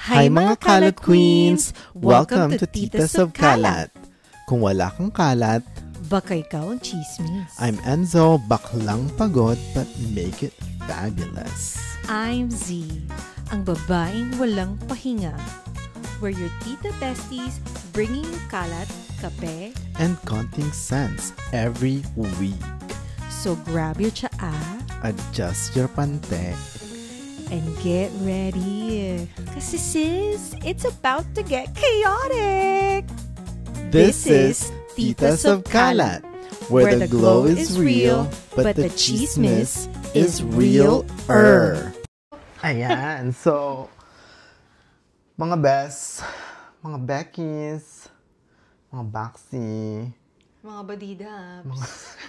Hi mga Kalat Queens! Welcome to Titas of Kalat. Kung wala kang kalat, baka ikaw ang chismis. I'm Enzo, baklang pagod but make it fabulous. I'm Z, ang babaeng walang pahinga. We're your tita besties bringing you kalat, kape, and konting sense every week. So grab your tsaa, adjust your pante, and get ready. Kasi sis, it's about to get chaotic. This is Titas of Kalat, where the glow is real, but the chismis is real-er. Ayan, so, mga best, mga Beckies, mga Baxi, Mga badidabs.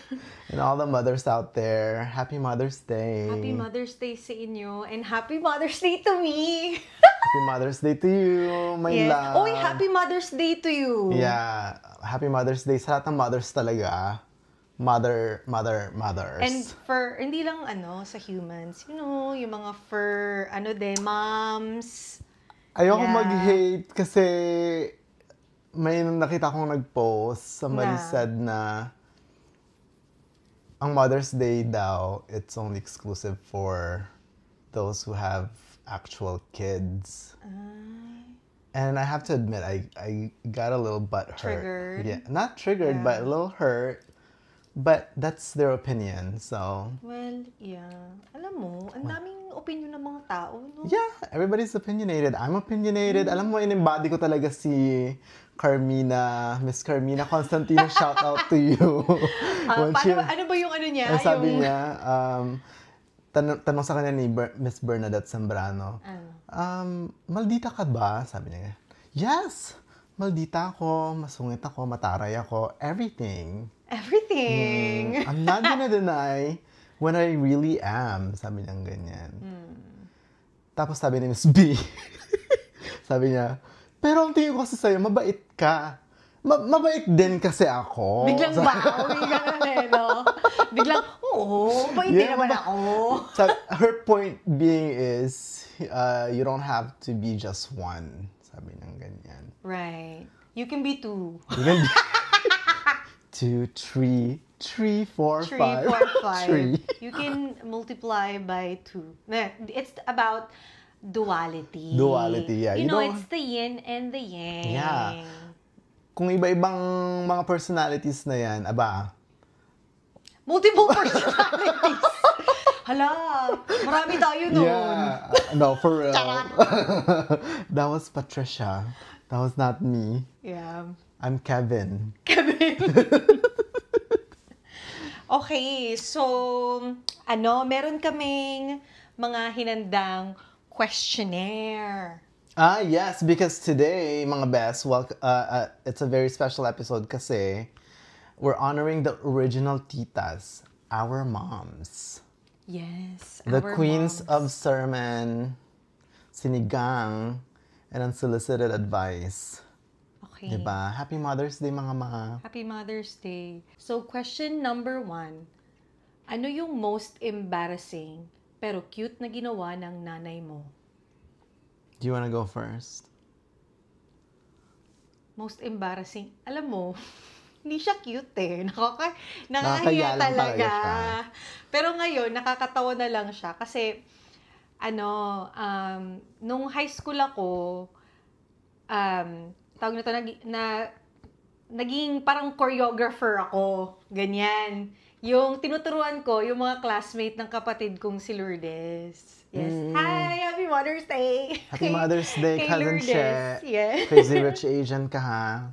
and all the mothers out there, Happy Mother's Day. Happy Mother's Day sa inyo, and Happy Mother's Day to me. Happy Mother's Day to you, my love. Oh, Happy Mother's Day to you. Yeah, Happy Mother's Day sa lahat ng mothers talaga. Mothers. And for, hindi lang sa humans, yung mga for, moms. Ayoko mag-hate kasi may nakita kong nag-post. Somebody said na ang Mother's Day daw, it's only exclusive for those who have actual kids. And I have to admit, I got a little butt hurt. Triggered? Yeah, not triggered, but a little hurt. But that's their opinion, so... Well, yeah. Alam mo, ang daming opinion ng mga tao, no? Yeah, everybody's opinionated. I'm opinionated. Alam mo, in-embody ko talaga si Carmina, Miss Carmina Constantino. Shout out to you. Ano ba yung niya? Sabi niya, tanong sa kanya ni Miss Bernadette Zambrano, maldita ka ba? Sabi niya, yes, maldita ako, masungit ako, mataray ako, everything. Everything. I'm not gonna deny when I really am. Sabi niya ganyan. Tapos sabi ni Miss B, sabi niya, pero ang tingin ko kasi sa'yo, mabait ka. Mabait din kasi ako. Biglang Biglang, oo, mabait din naman ako. So, her point being is, you don't have to be just one. Sabi niya ganyan. Right. You can be two. You can be 2, 3, 4, 5. 3. You can multiply by 2. It's about duality. Duality, yeah. You know, it's the yin and the yang. Yeah. Kung iba-ibang mga personalities na yan, multiple personalities. Hala, marami tayo nun. Yeah. No, for real. That was Patricia. That was not me. Yeah. I'm Kevin. Okay, so, meron kaming mga hinandang questionnaire. Yes, because today, mga best, it's a very special episode kasi we're honoring the original titas, our moms. Yes, the our queens moms. of sermon, sinigang, and unsolicited advice. Okay. Diba? Happy Mother's Day, mga ma. Happy Mother's Day. So, question number 1. Ano yung most embarrassing pero cute na ginawa ng nanay mo? Do you wanna go first? Most embarrassing? Alam mo, hindi siya cute eh. Nakakahiya Nakakahiya lang talaga. talaga siya. Pero ngayon, nakakatawa na lang siya. Kasi, nung high school ako, tawag na to, naging parang choreographer ako. Ganyan. Yung tinuturuan ko, yung mga classmate ng kapatid kong si Lourdes. Yes. Hi! Happy Mother's Day! Happy Mother's Day, cousin She. Yeah. Crazy Rich Asian ka, ha?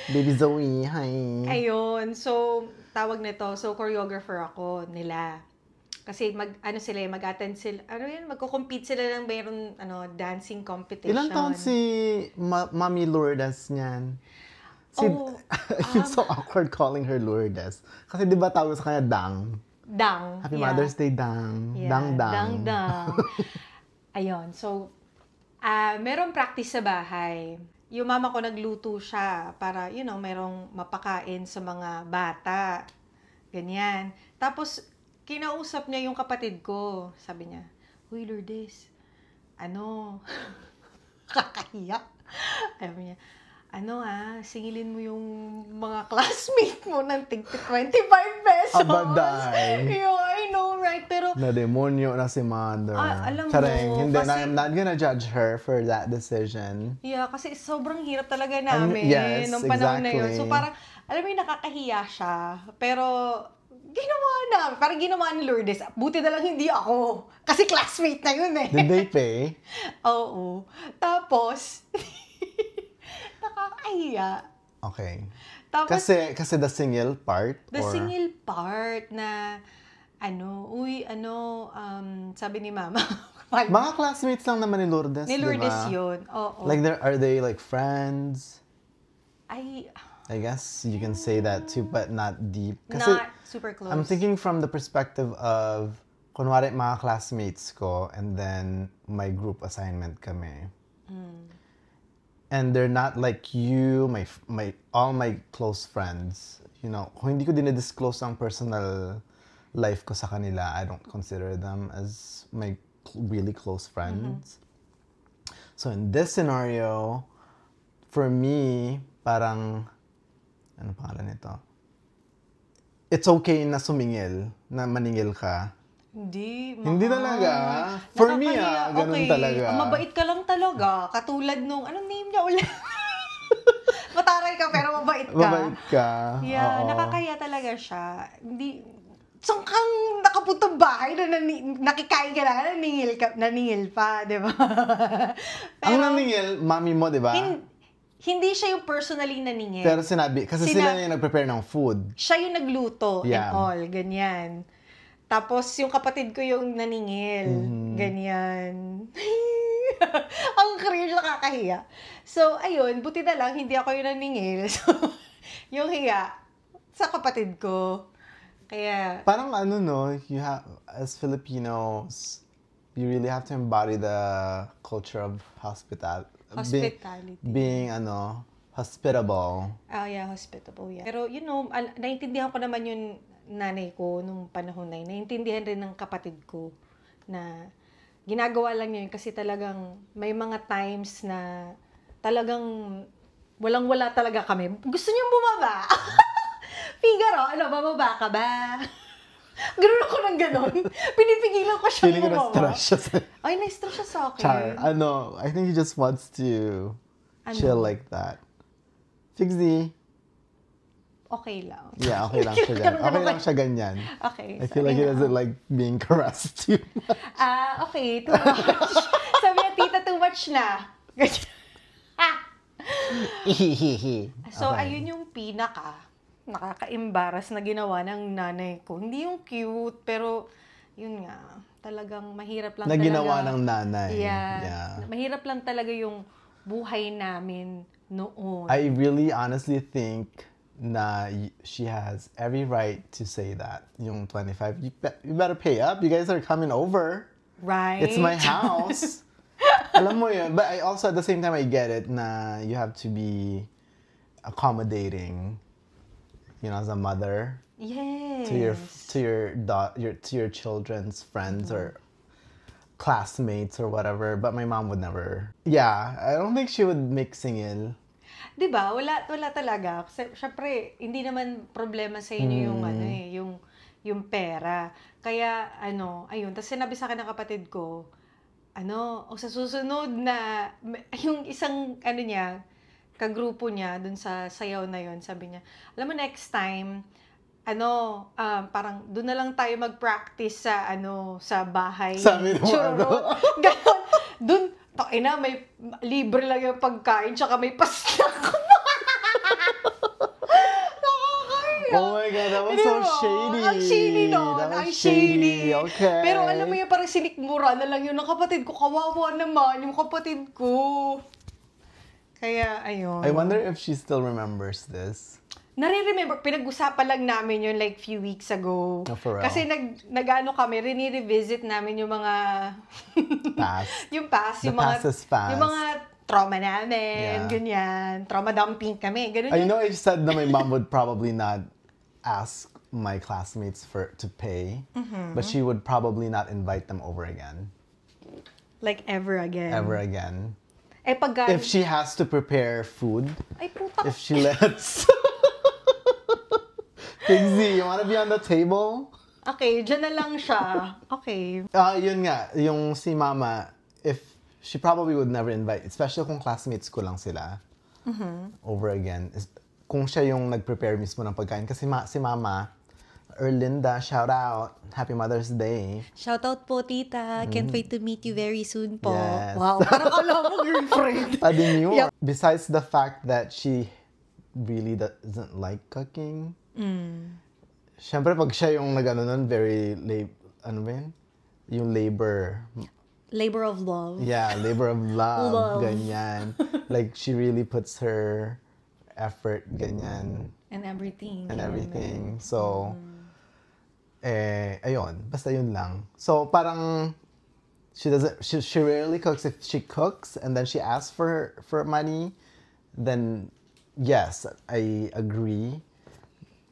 Baby Zoe, hi. Ayun. So, tawag nito. So, choreographer ako nila. Kasi mag-attend sila, magko-compete sila ng mayroon, dancing competition. Ilang taon si Mami Lourdes niyan? It's so awkward calling her Lourdes. Kasi di ba tawag sa kanya Dang? Dang. Happy Mother's Day, Dang. Yeah, Dang. Ayun. So, merong practice sa bahay. Yung mama ko nagluto siya para, merong mapakain sa mga bata. Ganyan. Tapos, kinausap niya yung kapatid ko. Sabi niya, "Uy, Lourdes, Kakahiya. Sabi niya, singilin mo yung mga classmate mo ng tig 25 pesos. Abaday. I know, right? Pero, Na-demonyo na si mother. alam mo, Charing, hindi, kasi- I'm not gonna judge her for that decision. yeah, kasi sobrang hirap talaga namin yes, nung panahon na yun. exactly. So, parang, alam mo yung nakakahiya siya. Pero, ginawa na. Parang ginawa ni Lourdes. Buti na lang hindi ako. Kasi classmate na yun eh. Did they pay? Oo. Tapos, nakakahiya. Okay. Tapos, Kasi the single part? the or... single part na, sabi ni Mama. Mga classmates lang naman ni Lourdes, Ni Lourdes diba? yun. Oo. Like, are they like friends? I guess you can say that too, but not deep. Kasi not super close. I'm thinking from the perspective of, kunwari mga classmates ko, and then my group assignment kami. And they're not like you, all my close friends. You know, kung hindi ko dinidisclose ang personal life ko sa kanila, I don't consider them as my really close friends. So in this scenario, for me, parang, ano pangalan nito? It's okay na sumingil, na maningil ka. Hindi, Hindi talaga. For me, Nakakahiya. ganun talaga. Mabait ka lang talaga. Katulad nung, anong name niya ulit? Mataray ka pero mabait ka. Mabait ka. Yeah, Oo. nakakahiya talaga siya. Hindi, saan kang nakapuntang bahay na nakikain ka na, naningil pa, di ba? Ang naningil, mami mo, di ba? Hindi siya yung personally naningil. Pero sinabi, kasi sila yung nag-prepare ng food. Siya yung nagluto and Yeah. all, ganyan. Tapos, yung kapatid ko yung naningil. Ganyan. Ang cringe, nakakahiya. So, ayun, buti na lang, hindi ako yung naningil. So, yung hiya, sa kapatid ko. Kaya, Parang you have, as Filipinos, you really have to embody the culture of hospitality. Being hospitable. oh yeah, hospitable, yeah. Pero, naintindihan ko naman yung nanay ko nung panahon na yun. Naintindihan rin ng kapatid ko na ginagawa lang niya yun kasi talagang may mga times na talagang walang-wala talaga kami. Gusto niyong bumaba? Figaro, bababa ka ba? Ganun ako ng ganun. Pinipigilan ko siyang Feeling ko bumaba. na-stress siya sa... Ay, na-stress siya sa akin. Char, I think he just wants to chill like that. Fixie. Okay lang. Yeah, okay lang siya ganyan. Okay lang siya ganyan. Okay. I feel like he doesn't like being caressed too much. Okay, too much. Sabi niya, tita, too much na. So, Okay. ayun yung nakaka-embarrass na ginawa ng nanay ko. Hindi yung cute, pero yun nga, talagang mahirap lang Na talaga. ginawa ng nanay. Yeah. Mahirap lang talaga yung buhay namin noon. I really honestly think na she has every right to say that. Yung 25, you better pay up. You guys are coming over. Right? It's my house. Alam mo yun. But I also, at the same time, I get it na you have to be accommodating, as a mother. Yes. To your children's friends or classmates or whatever. But my mom would never. Yeah, I don't think she would make singil. 'Di ba? Wala talaga. Kasi syempre, hindi naman problema sa inyo yung pera. Kaya ayun, tapos sinabi sa akin ng kapatid ko, sa susunod na yung isang niya, kagrupo niya dun sa sayaw na yon, sabi niya, alam mo next time, parang doon na lang tayo mag-practice sa bahay. Sabi mo, Churro. Ganon. Doon, may libre lang yung pagkain, tsaka may pasnak. Oh my God, that was so shady. Ang shady nun. That was Ang shady. Okay. Pero alam mo yun, parang sinikmura na lang yun ng kapatid ko. Kawawa naman yung kapatid ko. Kaya, ayun. I wonder if she still remembers this. Nare-remember, pinag-usapan lang namin yun like few weeks ago. No, for real. Kasi nag-ano kami, rini-revisit namin yung mga... Past. yung past. The yung mga, past is past. Yung mga trauma namin, Yeah. ganyan. Trauma dumping kami, ganun I yun. know I said that my mom would probably not ask my classmates to pay, but she would probably not invite them over again. Like ever again. Ever again. Eh, pagka... If she has to prepare food, Ay, puta. if she lets... Pigsy, you wanna be on the table? Okay, dyan na lang siya. Okay. Yun nga, yung si mama, if she probably would never invite, especially kung classmates ko lang sila, over again. Kung siya yung nag-prepare mismo ng pagkain. Kasi si mama, Erlinda, shout out. Happy Mother's Day. Shout out po, tita. Can't wait to meet you very soon po. Yes. Wow, parang alam mo, girlfriend. Padinyo. Yep. Besides the fact that she really doesn't like cooking, syempre pag siya yung nag-ano nun, very, ano ba yun? Yung labor. Labor of love. Yeah, labor of love. Love. Ganyan. Like, she really puts her effort, ganyan. And everything. And everything. So, ayun. Basta yun lang. So, parang, she rarely cooks. If she cooks and then she asks for money, then, yes, I agree.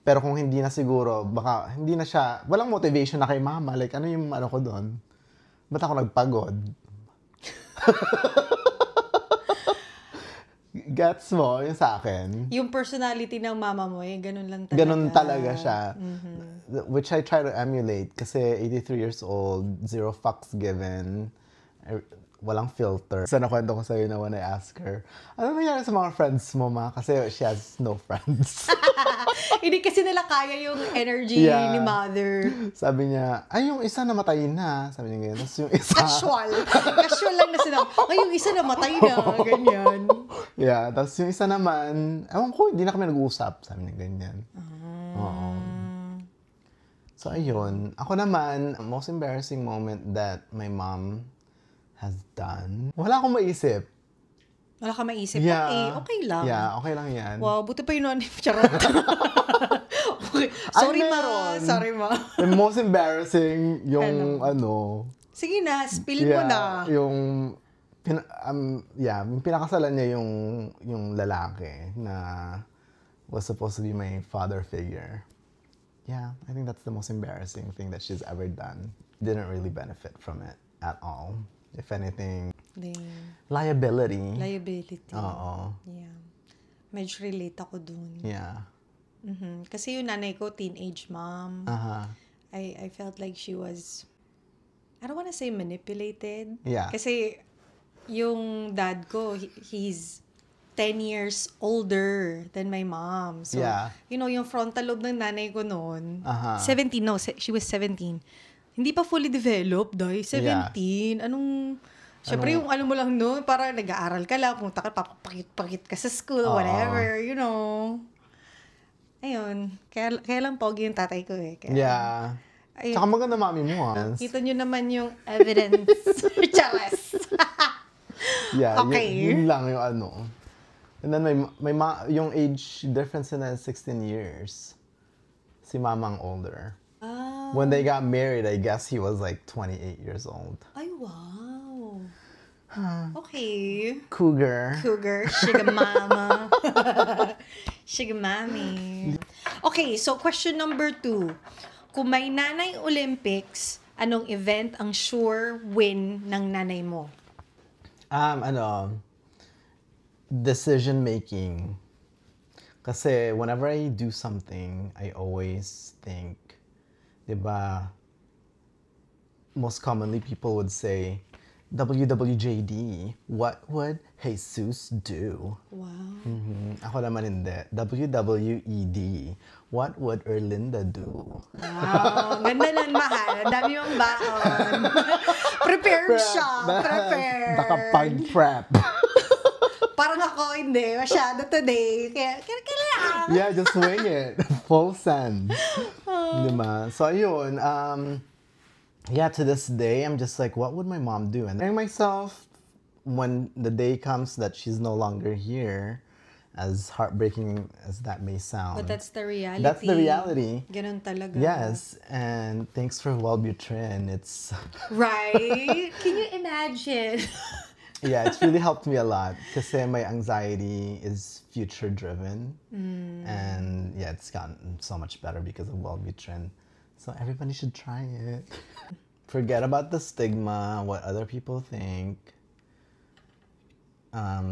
Pero kung hindi na siguro, baka hindi na siya, walang motivation na kay mama. Like, ano yung ano ko doon? Ba't ako nagpagod? Gets mo, yung sa akin. Yung personality ng mama mo, ganun lang talaga. Ganun talaga siya. Which I try to emulate. Kasi 83 years old, zero fucks given, walang filter. So, nakwento ko sa'yo na when I ask her, ano nangyari sa mga friends mo, ma? Kasi she has no friends. Hindi kasi nila kaya yung energy ni mother. Sabi niya, ay, yung isa namatay na. Sabi niya ganyan. Tapos yung isa... Casual. Casual lang na sila. Ay, yung isa namatay na. Ganyan. Yeah. Tapos yung isa naman, ewan ko, hindi na kami nag-uusap. Sabi niya ganyan. Oo. So, ayun. Ako naman, most embarrassing moment that my mom has done. Wala akong maisip. Wala ka maisip. Yeah. Okay lang. Yeah, okay lang yan. Wow, buti pa yun. Charot. Okay. Sorry, Ay, ma. meron. Sorry, ma. The most embarrassing yung ano. Sige na, spill mo na. Yung yung pinakasalan niya yung lalaki na was supposed to be my father figure. Yeah, I think that's the most embarrassing thing that she's ever done. Didn't really benefit from it at all. If anything, liability. Liability. Oo. Yeah. Medyo relate ako dun. Yeah. Kasi yung nanay ko, teenage mom. I felt like she was, I don't wanna say manipulated. Yeah. Kasi yung dad ko, he's 10 years older than my mom. So, you know, yung frontal lobe ng nanay ko noon, 17, no, she was 17. Hindi pa fully developed, dahil 17. Anong, syempre yung ano mo lang noon, para nag-aaral ka lang, pumunta ka, papakit ka sa school, whatever, you know. Ayun, kaya lang pogi yung tatay ko eh. Kaya, ayun. Tsaka maganda mami mo, Kita nyo naman yung evidence. Charas. Yeah, okay. Yun lang yung ano. And then yung age difference na 16 years. Si mamang older. When they got married, I guess he was like 28 years old. Ay, wow. Okay. Cougar. Sugar mama. Sugar mommy. Okay, so question number 2. Kung may Nanay Olympics, anong event ang sure win ng nanay mo? Decision making. Kasi whenever I do something, I always think, diba, most commonly people would say, WWJD, what would Jesus do? Wow. Ako naman hindi. WWED, what would Erlinda do? Wow, ganda nun, mahal. Ang dami mong baon. Prepared siya. Prepared. Nakapag-prep. Parang ako, hindi. Masyado today. Kaya lang. Yeah, just wing it. Full send. Diba? So, ayun. Yeah, to this day, I'm just like, what would my mom do? And I myself, when the day comes that she's no longer here, as heartbreaking as that may sound. But that's the reality. That's the reality. Ganun talaga. Yes, and thanks for Wellbutrin. It's... Right? Can you imagine? Yeah, it's really helped me a lot kasi my anxiety is future-driven. And yeah, it's gotten so much better because of Wellbutrin. So everybody should try it. Forget about the stigma, what other people think.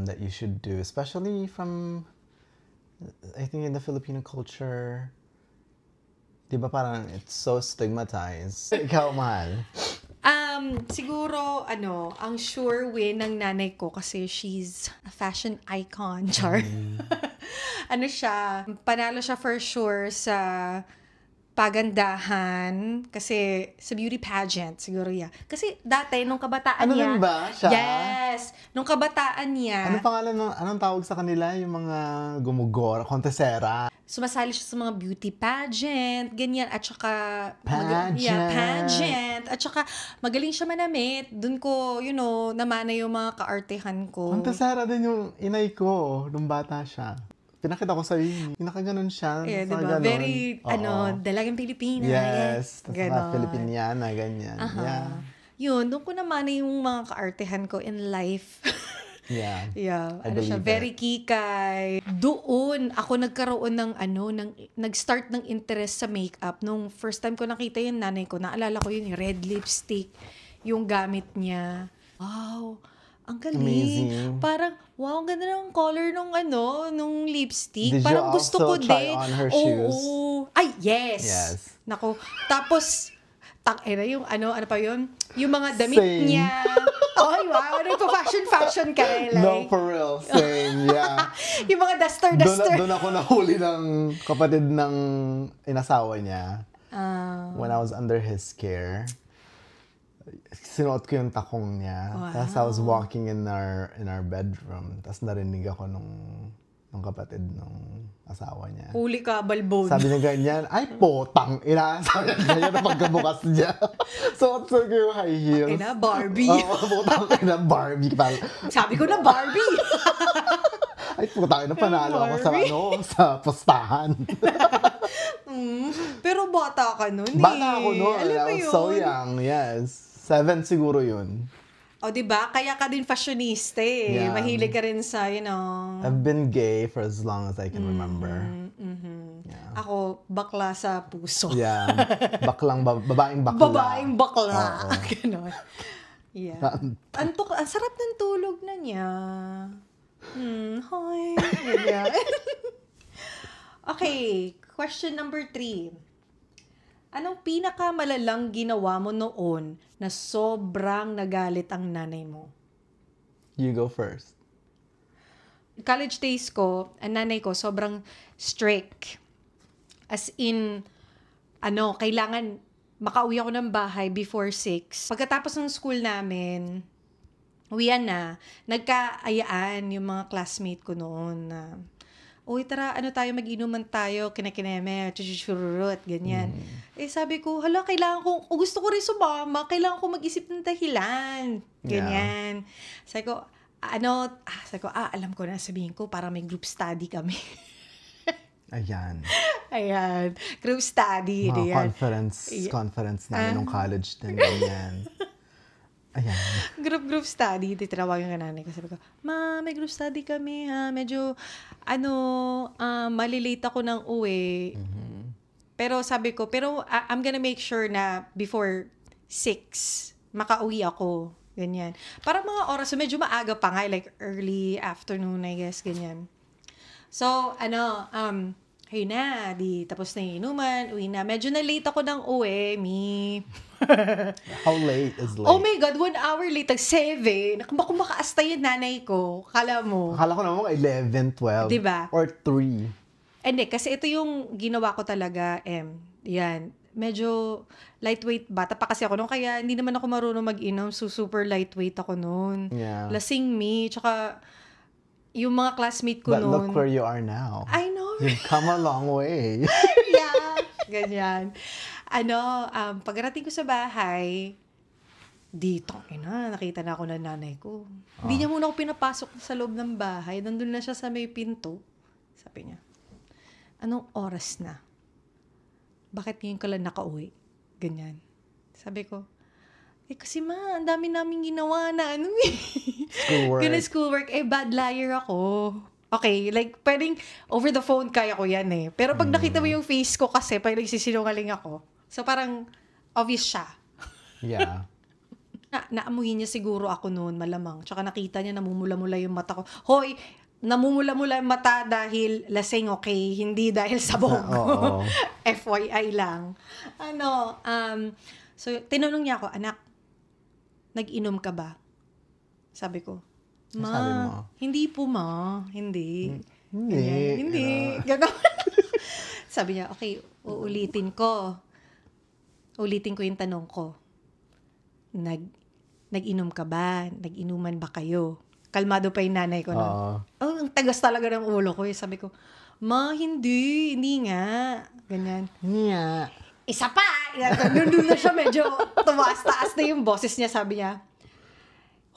that you should do, especially from, I think in the Filipino culture, di ba parang it's so stigmatized. Ikaw, mahal. Siguro, ang sure win ng nanay ko kasi she's a fashion icon, char. Panalo siya for sure sa pagandahan kasi sa beauty pageant siguro kasi dati nung kabataan niya ba siya? Yes, nung kabataan niya. Anong tawag sa kanila yung mga gumugora, kontesera? Sumasali siya sa mga beauty pageant, ganyan, at saka pageant. At saka magaling siya manamit. Doon ko, namana yung mga kaartehan ko. Kontesera din yung inay ko nung bata siya. Pinakita ko sa'yo, nakaganon siya. Yeah, diba? Ganon. Very, dalagang Pilipina. Yes, ganon. Filipiniana, ganyan. Yeah. Yun, doon ko naman yung mga kaartehan ko in life. Yeah. Yeah. I believe Very kikay. Doon, ako nagkaroon nag-start ng interest sa makeup. Nung first time ko nakita yung nanay ko, naalala ko yun, yung red lipstick, yung gamit niya. Wow. Ang galing. Amazing. Parang, wow, ang ganda ng color nung lipstick. Did Parang you gusto also ko try din. on her shoes? Ay, yes. Yes. Nako. Tapos, yung ano pa yun? Yung mga damit Same. niya. Ay, wow. Nagpa-fashion ka eh. Like, No, for real. Same, yeah. yung mga duster. Doon ako nahuli ng kapatid ng inasawa niya. When I was under his care. Sinuot ko yung takong niya. Wow. Tapos I was walking in our bedroom. Tapos narinig ako nung kapatid nung asawa niya. Huli ka, balbon. Sabi niya ganyan, ay potang ina. Sabi niya ganyan na pagkabukas niya. Suot ko yung high heels. Ina, Barbie. Oo, potang ina, Barbie. Sabi ko na Barbie. Ay, putang ina, panalo ako sa pustahan. Pero bata ka nun eh. Bata ako noon. Alam mo I was yun? so young, yes. 7 siguro yun. O, diba? Kaya ka din fashionista eh. Yeah. Mahilig ka rin sa, I've been gay for as long as I can remember. Yeah. Ako, bakla sa puso. Yeah. Babaeng bakla. Babaeng bakla. Oo. Ganon. Yeah. Ang sarap ng tulog na niya. Hi. Ganyan. Okay, question number 3. Anong pinakamalalang ginawa mo noon na sobrang nagalit ang nanay mo? You go first. College days ko, ang nanay ko sobrang strict. As in, kailangan makauwi ako ng bahay before 6. Pagkatapos ng school namin, uwian na, nagkaayaan yung mga classmate ko noon na, uy, tara, tayo, mag-inuman tayo, kinakineme, chuchuchururut, ganyan. Sabi ko, kailangan ko, gusto ko rin sumama, kailangan ko mag-isip ng dahilan. Ganyan. Yeah. Sabi ko, alam ko na, sabihin ko, para may group study kami. Ayan. Group study. Mga conference namin nung college din, ganyan. Ayan. Group study. Titirawagan ka nanay ko. Sabi ko, Ma, may group study kami ha. Medyo, malilate ako ng uwi. Mm-hmm. Pero sabi ko, I'm gonna make sure na before 6, makauwi ako. Ganyan. Para mga oras, so medyo maaga pa nga, like early afternoon, I guess, ganyan. So, ayun na, tapos na yung inuman, uwi na. Medyo na late ako ng uwi, How late is late? Oh my God, 1 hour late, 7. Kung makaasta yung nanay ko, kala mo. Akala ko naman 11, 12. Diba? Or 3. Hindi, kasi ito yung ginawa ko talaga, yan. Medyo lightweight, bata pa kasi ako noon, kaya hindi naman ako marunong mag-inom, so super lightweight ako noon. Yeah. Lasing me, tsaka yung mga classmate ko noon. But look where you are now. I know. You've come a long way. Yeah, ganyan. Pagdating ko sa bahay, nakita na ako ng nanay ko. Hindi niya muna ako pinapasok sa loob ng bahay. Nandun na siya sa may pinto. Sabi niya, anong oras na? Bakit ngayon ka lang nakauwi? Ganyan. Sabi ko, kasi ang dami naming ginawa na Schoolwork. Schoolwork. Bad liar ako. Okay, like, pwedeng over the phone kaya ko yan eh. Pero pag nakita mo yung face ko kasi, pwedeng nagsisinungaling ako. So, parang obvious siya. Yeah. Naamuhin niya siguro ako noon, malamang. Tsaka nakita niya namumula-mula yung mata ko. Hoy, namumula-mula yung mata dahil lasing, okay? Hindi dahil sabog. Oo. FYI lang. So, tinanong niya ako, anak, nag-inom ka ba? Sabi ko, Ma, sabi mo? Hindi po, Ma. Hindi. Hindi. Ganyan. Hindi. Ganon. Sabi niya, okay, uulitin ko. Ulitin ko yung tanong ko. Nag-inom ka ba? Nag-inuman ba kayo? Kalmado pa yung nanay ko. Ang tagas talaga ng ulo ko. Sabi ko, Ma, hindi. Hindi nga. Ganyan. Hindi nga. Isa pa! Doon na siya medyo tumaas-taas na yung boses niya. Sabi niya,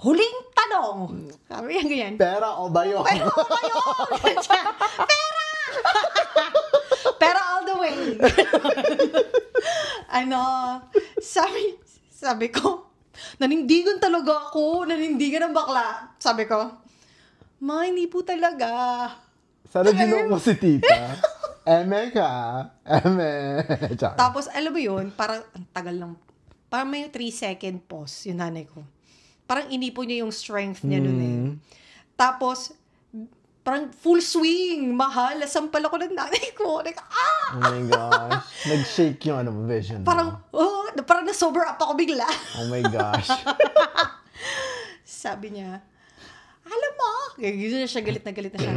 huling tanong! Sabi niya ganyan. Pera o bayo? Pera o bayo! Pera! Pera all the way! Sabi ko, nanindigan talaga ako. Nanindigan ng bakla. Sabi ko, Ma, hindi po talaga. Sana ginoo mo si tita. Eme ka. Eme. Tapos, alam mo yun, parang, ang tagal lang. Parang may 3-second pause yung nanay ko. Parang inipo niya yung strength niya nun eh. Tapos, parang full swing, mahal. Sampal ako ng nanay ko. Like, Oh my gosh. Nag-shake yung vision parang, parang na-sober up ako bigla. Oh my gosh. Sabi niya, alam mo, galit na galit na siya.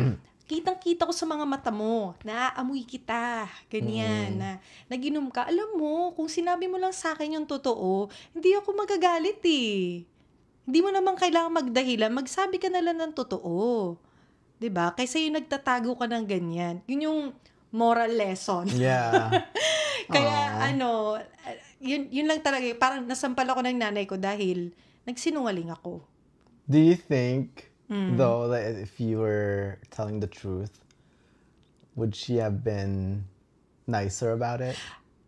Kitang-kita ko sa mga mata mo, naaamoy kita, ganyan, na nag-inom ka. Alam mo, kung sinabi mo lang sa akin yung totoo, hindi ako magagalit eh. Hindi mo naman kailangan magdahilan, magsabi ka na lang ng totoo. 'Di ba? Kaysa yung nagtatago ka ng ganyan. Yun yung moral lesson. Yeah. Kaya yun lang talaga, parang nasampal ako ng nanay ko dahil nagsinungaling ako. Do you think, though, that if you were telling the truth, would she have been nicer about it?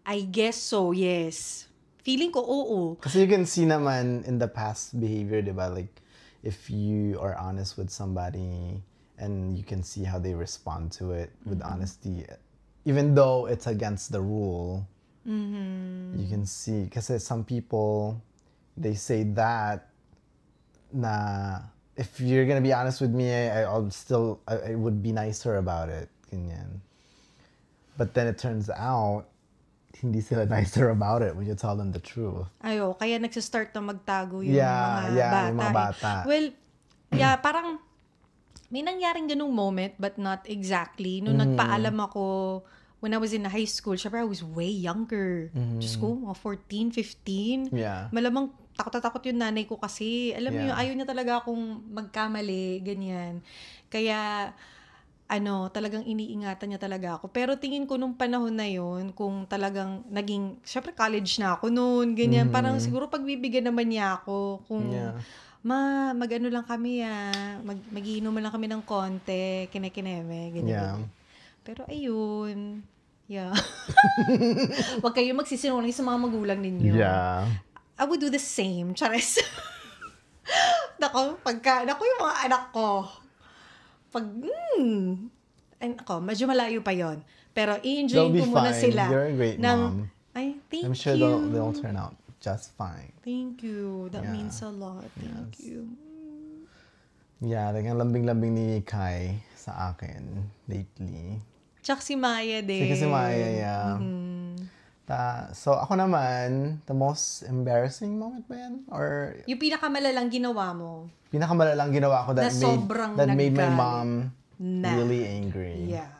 I guess so, yes. Feeling ko, oo. Kasi you can see naman in the past behavior, diba? Like, if you are honest with somebody and you can see how they respond to it with honesty, even though it's against the rule, you can see. Kasi some people, they say that na if you're gonna be honest with me, I would be nicer about it. Ganyan. But then it turns out, hindi sila nicer about it when you tell them the truth. Ayo, kaya nagsistart na magtago yung mga bata. Yung mga bata. Well, parang may nangyaring ganung moment, but not exactly. Nung nagpaalam ako, when I was in high school, syempre I was way younger. Diyos ko, mga 14, 15. Yeah. Malamang takot yung nanay ko kasi. Alam mo yun, ayaw niya talaga akong magkamali, ganyan. Kaya, talagang iniingatan niya talaga ako. Pero tingin ko nung panahon na yun, kung talagang naging, syempre college na ako noon, ganyan. Parang siguro pagbibigyan naman niya ako kung, Ma, mag-ano lang kami mag-iinuman lang kami ng konti, kine-kineme, ganyan. Pero ayun, wag kayo magsisinungaling sa mga magulang ninyo. Yeah. I would do the same, chares. Naku yung mga anak ko, medyo malayo pa yon. Pero i-enjoy ko muna sila. You're a great mom. Ay, thank I'm sure you. they'll turn out just fine. Thank you. That means a lot. Thank you. Yeah, ang lambing-lambing ni Kai sa akin lately. Tsaka si Maya din. Si Maya, yeah. So, ako naman, the most embarrassing moment ba yan? Or yung pinakamalalang ginawa mo? Pinakamalalang ginawa ko that made my mom really angry. Yeah.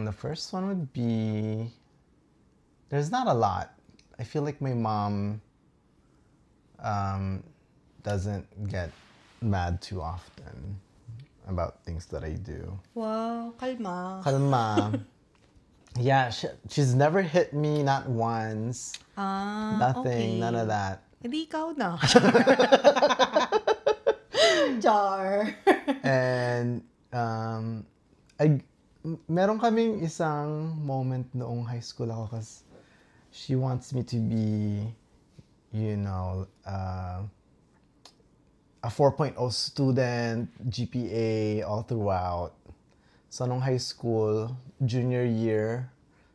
The first one would be, there's not a lot. I feel like my mom doesn't get mad too often about things that I do. Wow, kalma. Yeah, she's never hit me, not once. Nothing, okay. None of that. Hindi ikaw na. Jar. And meron kaming isang moment noong high school ako kasi she wants me to be, a 4.0 student, GPA all throughout. So nung high school, junior year,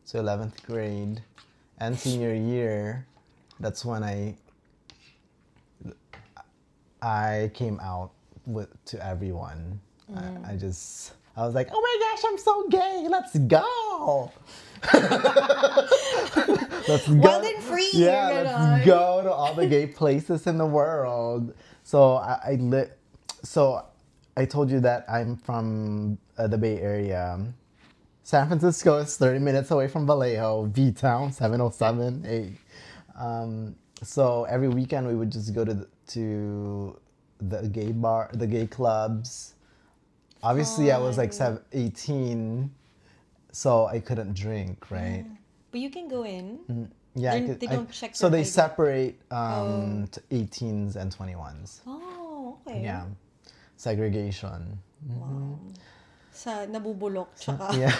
so 11th grade, and senior year, that's when I I came out to everyone. I was like, oh my gosh, I'm so gay. Let's go. Let's go. Wild and free. Yeah, let's go to all the gay places in the world. So So I told you that I'm from the Bay Area. San Francisco is 30 minutes away from Vallejo, V-Town, 707. So every weekend we would just go to the gay bar, the gay clubs. Obviously, I was like 18, so I couldn't drink, right? But you can go in. Yeah, They don't check so your they ID. separate to 18s and 21s. Oh, okay. Yeah, segregation. Wow. Sa nabubulok, tsaka Yeah.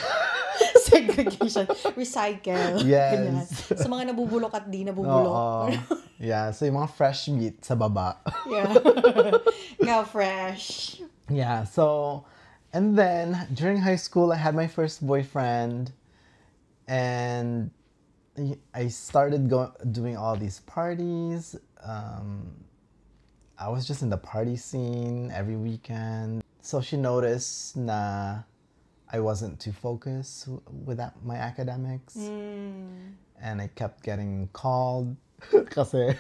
segregation, recycle. Yes. Ganyan. Sa mga nabubulok at di nabubulok. Oo. Yeah, so yung mga fresh meat sa baba. Yeah. Now fresh. Yeah, so, and then during high school, I had my first boyfriend, and I started doing all these parties. I was just in the party scene every weekend. So she noticed na I wasn't too focused with my academics. And I kept getting called. Kasi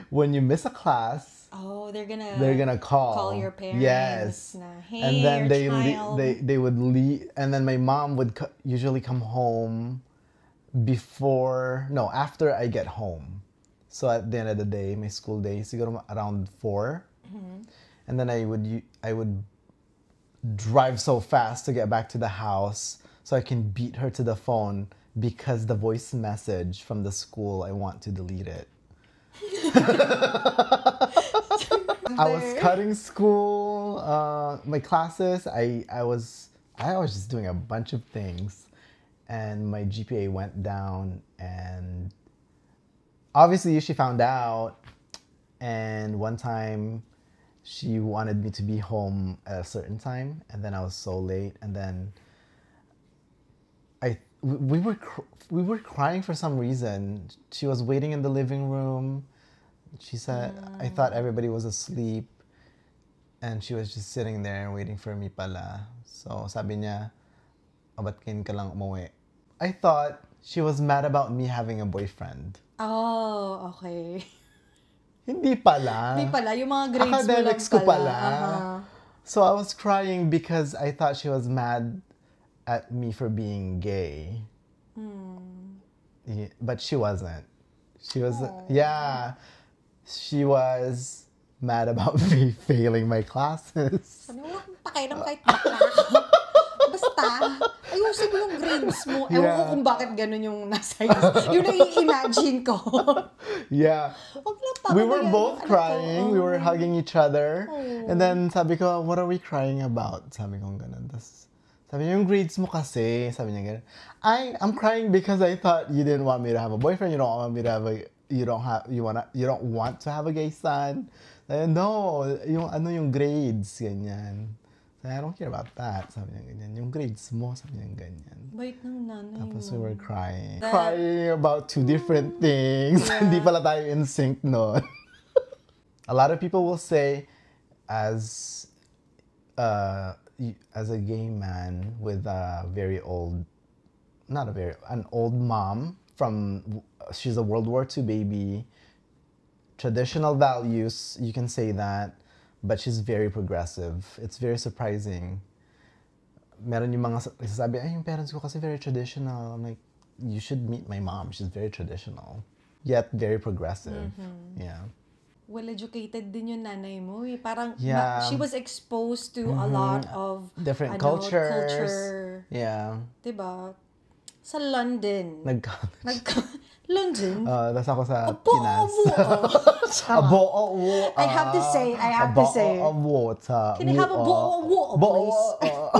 when you miss a class, Oh, they're gonna call your parents. Yes. Na, hey, and then your child. they would leave, and then my mom would usually come home after I get home. So at the end of the day, my school day, siguro around 4. And then I would drive so fast to get back to the house so I can beat her to the phone because the voice message from the school, I want to delete it. I was cutting school, my classes. I was just doing a bunch of things, and my GPA went down. And obviously, she found out. And one time, she wanted me to be home at a certain time, and then I was so late. And then we were crying for some reason. She was waiting in the living room. She said, I thought everybody was asleep, and she was just sitting there waiting for me pala. So sabi niya, ba't kain ka lang umuwi? I thought she was mad about me having a boyfriend. Oh, okay. Hindi pala. Hindi pala, yung mga grades Academics mo lang ko pala. pala. So I was crying because I thought she was mad at me for being gay. Yeah, but she wasn't. She was, yeah. She was mad about me failing my classes. Sabi mo, pakialam kahit bakla ako. Basta, ayusin mo yung grades mo. Ewan ko kung bakit ganun yung nasa yung nai-imagine ko. Yeah. We were both crying. We were hugging each other. And then sabi ko, what are we crying about? Sabi ko ganun. Sabi niya, yung grades mo kasi. Sabi niya ganun. I'm crying because I thought you didn't want me to have a boyfriend. You don't want me to have you don't want to have a gay son. Sabi, no, yung grades, ganyan. Sabi, I don't care about that. Sabi niya ganyan. Yung grades mo, sabi niya ganyan. Bait ng nanay Tapos mo. we were crying. Crying about two different things. Hindi pala tayo in sync noon. A lot of people will say, as a gay man with a very old, an old mom she's a World War II baby, traditional values, you can say that, but she's very progressive. It's very surprising. Meron yung mga sasabi, yung parents ko kasi very traditional. I'm like, you should meet my mom. She's very traditional, yet very progressive. Yeah. Well-educated din yung nanay mo. Parang Yeah. she was exposed to a lot of Different adult cultures. culture. Yeah. Diba? Sa London. London? Tapos ako sa Pinas. I have to say. Can I have a bo-o-wo, please?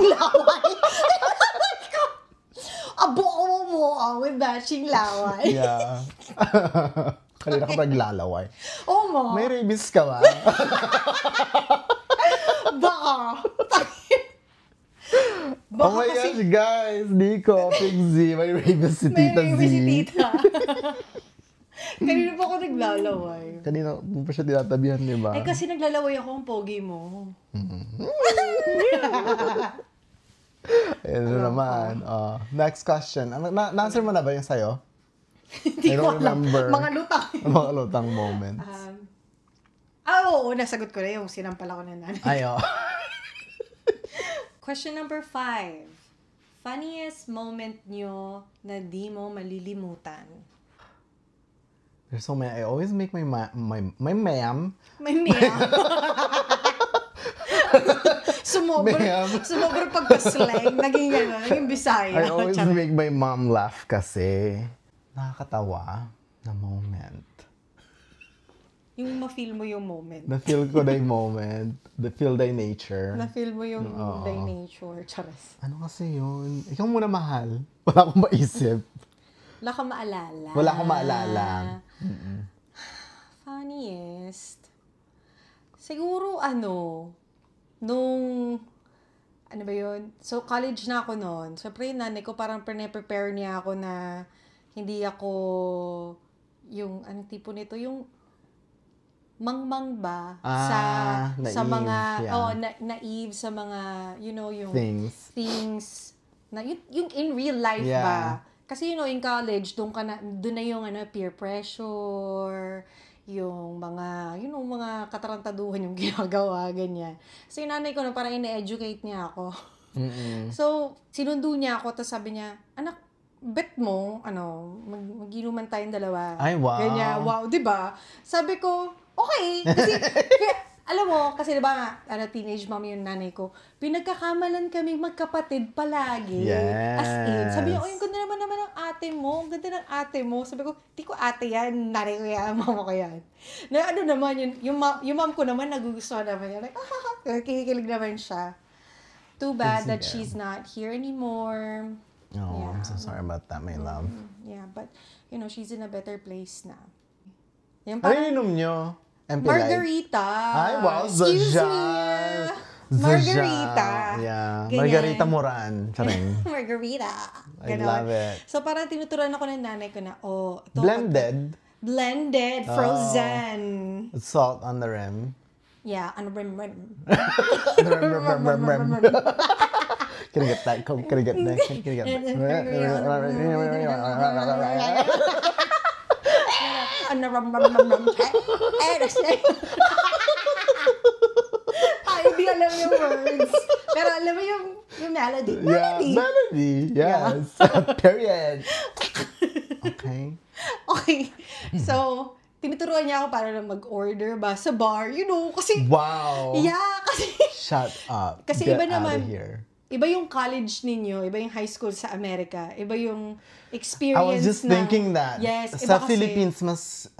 Laway. A bo-o-wo with matching laway. Yeah. Kanina ka naglalaway. Oh, mo. May rabies ka ba? Baka. Oh my gosh, guys! Nico, Pig Z, may rabies si Tita Z. May si tita. Kanina pa ako naglalaway. Kanina mo pa siya tinatabihan, di ba? Eh, kasi naglalaway ako ang pogi mo. Ayun na naman. Next question. Na-answer mo na ba yung sa'yo? Hindi I ko don't alam. remember. Mga lutang. Mga lutang moments. Oo, nasagot ko na yung sinampal ako ng nanay. Ay, Question number 5. Funniest moment nyo na di mo malilimutan? There's so many. I always make my ma'am. May ma'am. Sumobra pagka-slang. Naging Bisaya. I always make my mom laugh kasi nakakatawa na moment. Yung ma-feel mo yung moment. Na-feel ko na yung moment. Na-feel the nature. Na-feel mo yung by nature. Charas. Ano kasi yun? Ikaw muna, mahal. Wala akong maisip. Wala kang maalala. Wala akong maalala. Funniest. Siguro nung, ano ba yun? So, college na ako noon. Siyempre, yung nanay ko parang prepare niya ako na hindi ako yung, anong tipo nito? Yung mangmang ba? Naive, sa mga, yeah. naive sa mga, yung Things. na, yung in real life Yeah. ba? Kasi, in college, doon na yung, peer pressure, yung mga katarantaduhan yung ginagawa, ganyan. So, yung nanay ko na parang ina-educate niya ako. So, sinundo niya ako, tapos sabi niya, anak, bet mo, mag-inuman tayong dalawa. Ay, wow. Ganyan, wow, di ba? Sabi ko, okay. Kasi, alam mo, kasi di ba, teenage mom yung nanay ko, pinagkakamalan kami magkapatid palagi. Yes. As in, sabi niya, ang ganda naman ng ate mo, ang ganda ng ate mo. Sabi ko, di ko ate yan, nanay ko yan, mama ko yan. Na naman yun, yung mom ko naman, nagugustuhan naman yan. Like, kikikilig naman siya. Too bad that she's not here anymore. Oh, yeah. I'm so sorry about that, my love. Yeah, but, she's in a better place na. Yung Ano yung inom nyo? MP Margarita. Ay, wow. Excuse Zajan. me. Margarita. Yeah. Ganyan. Margarita Moran. Charing. Margarita. I love it. So, parang tinuturuan ako ng nanay ko na, ito. Blended. Blended. Frozen. With salt on the rim. Yeah. Rim. Can I get that? Can I get that? Can I get Ay, hindi alam yung words. Pero alam mo yung melody. Melody. Yes. Period. Okay. Okay. So, tinuturuan niya ako para lang mag-order ba sa bar. Kasi... Wow. Yeah, kasi... Shut up. Kasi Get iba naman... out of here. Iba yung college ninyo, iba yung high school sa Amerika, iba yung experience I was just thinking that. Yes, sa iba kasi, Philippines, mas,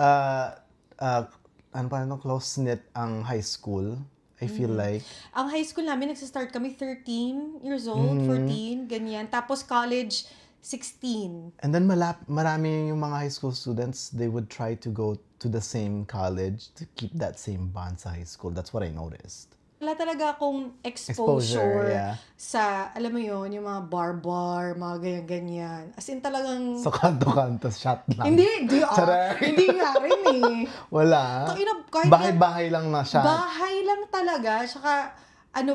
close-knit ang high school. I feel like. Ang high school namin, nagsistart kami 13 years old, 14, ganyan. Tapos college, 16. And then marami yung mga high school students, they would try to go to the same college to keep that same bond sa high school. That's what I noticed. Wala talaga akong exposure yeah. sa, alam mo yun, yung mga bar, mga ganyan-ganyan. As in talagang... So, kanto-kanto, shot lang. Hindi nga rin eh. Wala. Bahay-bahay lang na shot. Bahay lang talaga. Tsaka,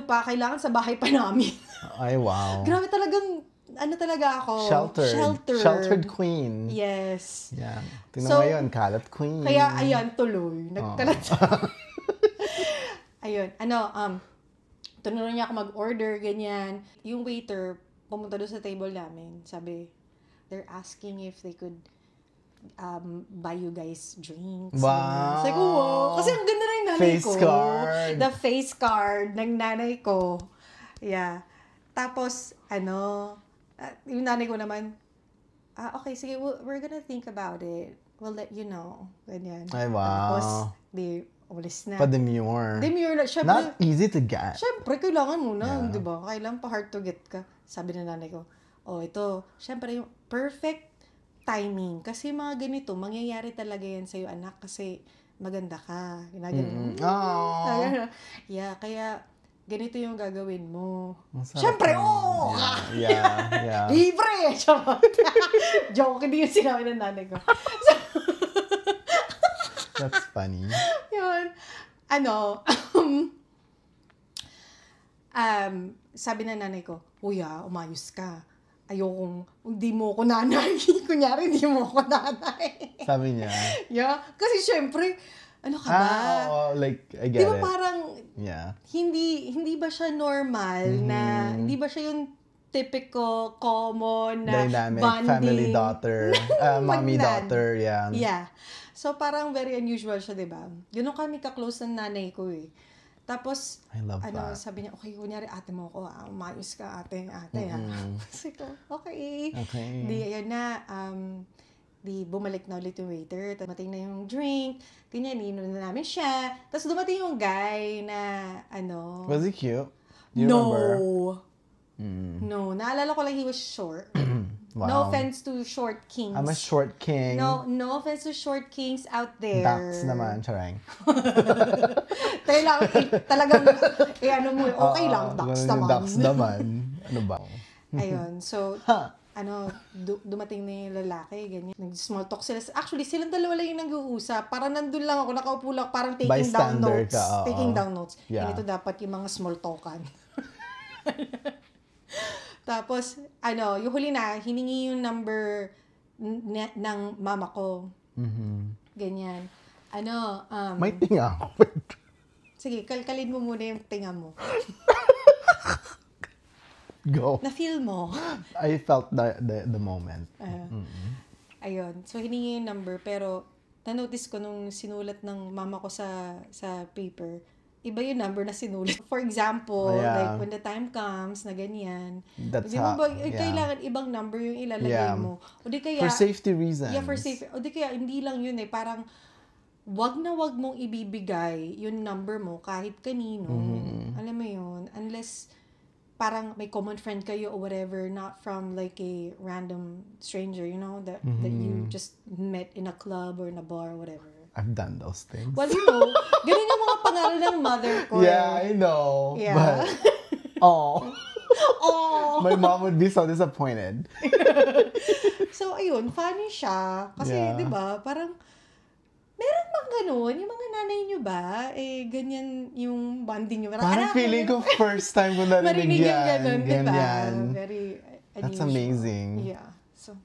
kailangan sa bahay pa namin. Ay, wow. Grabe talagang, talaga ako. Sheltered queen. Yes. Yeah. Tingnan mo ngayon, kalat queen. Kaya, ayan, tuloy. Nagkalat. Ayun, tunuruan niya ako mag-order, ganyan. Yung waiter, pumunta doon sa table namin, sabi, they're asking if they could buy you guys drinks. Wow! Sabi ko, wow. Kasi ang ganda na yung nanay ko. Face card. The face card ng nanay ko. Yeah. Tapos, yung nanay ko naman, okay, sige, we're gonna think about it. We'll let you know. Ganyan. Ay, wow. Tapos, ulis na. Pa-demure. Demure na. Syempre, not easy to get. Syempre, kailangan muna, di ba? Kailangan pa hard to get ka. Sabi na nanay ko, ito, syempre yung perfect timing. Kasi mga ganito, mangyayari talaga yan sa'yo, anak, kasi maganda ka. Ginagano. Yeah, kaya ganito yung gagawin mo. Syempre, Yeah. Libre! Joke, hindi yung sinabi ng nanay ko. That's funny. Yun. Sabi na nanay ko, Kuya, umayos ka. Ayokong, hindi mo ko nanay. Kunyari, hindi mo ko nanay. Sabi niya. Yeah. Kasi syempre, ano ka ba? Oo, like, I get Di ba it. parang, Yeah. hindi ba siya normal na, hindi ba siya yung typical, common na Dynamic, bonding? family daughter, mommy Magnan. daughter, yeah. Yeah. So parang very unusual siya, di ba? Ganun kami ka-close ng nanay ko eh. Tapos, I love that. sabi niya, okay, kunyari ate mo ko, umayos ka ate ha. Sabi ko, okay. Okay. Di, ayan na, di bumalik na ulit yung waiter, dumating na yung drink, ganyan, ininom na namin siya. Tapos dumating yung guy na, Was he cute? Do you remember? No, naalala ko lang he was short. Wow. No offense to short kings. I'm a short king. No offense to short kings out there. Dax naman, charang. Talagang, okay lang, Dax naman. Dax naman. Ano ba? Ayun, so, dumating na yung lalaki, ganyan. Nag-small talk sila. Actually, silang dalawa lang yung nag-uusap. Parang nandun lang ako, nakaupo lang, parang taking down Bystander notes. ka, Taking down notes. Yeah. And ito dapat yung mga small talkan. Tapos, yung huli na, hiningi yung number ng mama ko. Ganyan. May tinga ako. Sige, kalkalin mo muna yung tinga mo. Go. Na-feel mo. I felt the moment. Ayun. So, hiningi yung number, pero na-notice ko nung sinulat ng mama ko sa paper, iba yung number na sinulat. For example, like when the time comes na ganyan, That's di mo ba, yeah. kailangan ibang number yung ilalagay mo. O di kaya, for safety reasons. yeah, for safety. O di kaya, hindi lang yun parang, wag mong ibibigay yung number mo kahit kanino. Alam mo yun, unless parang may common friend kayo or whatever, not from like a random stranger, that you just met in a club or in a bar or whatever. I've done those things. Well, ganun yung mga pangalan ng mother ko. Yeah, I know. Yeah. But, oh, my mom would be so disappointed. So, ayun, funny siya. Kasi, di ba, parang, meron bang ganun? Yung mga nanay nyo ba, ganyan yung bonding nyo. Parang feeling ko first time ko narinig yung yan. ganun, di ba? Ganyan. Very unusual. That's amazing. Yeah. So,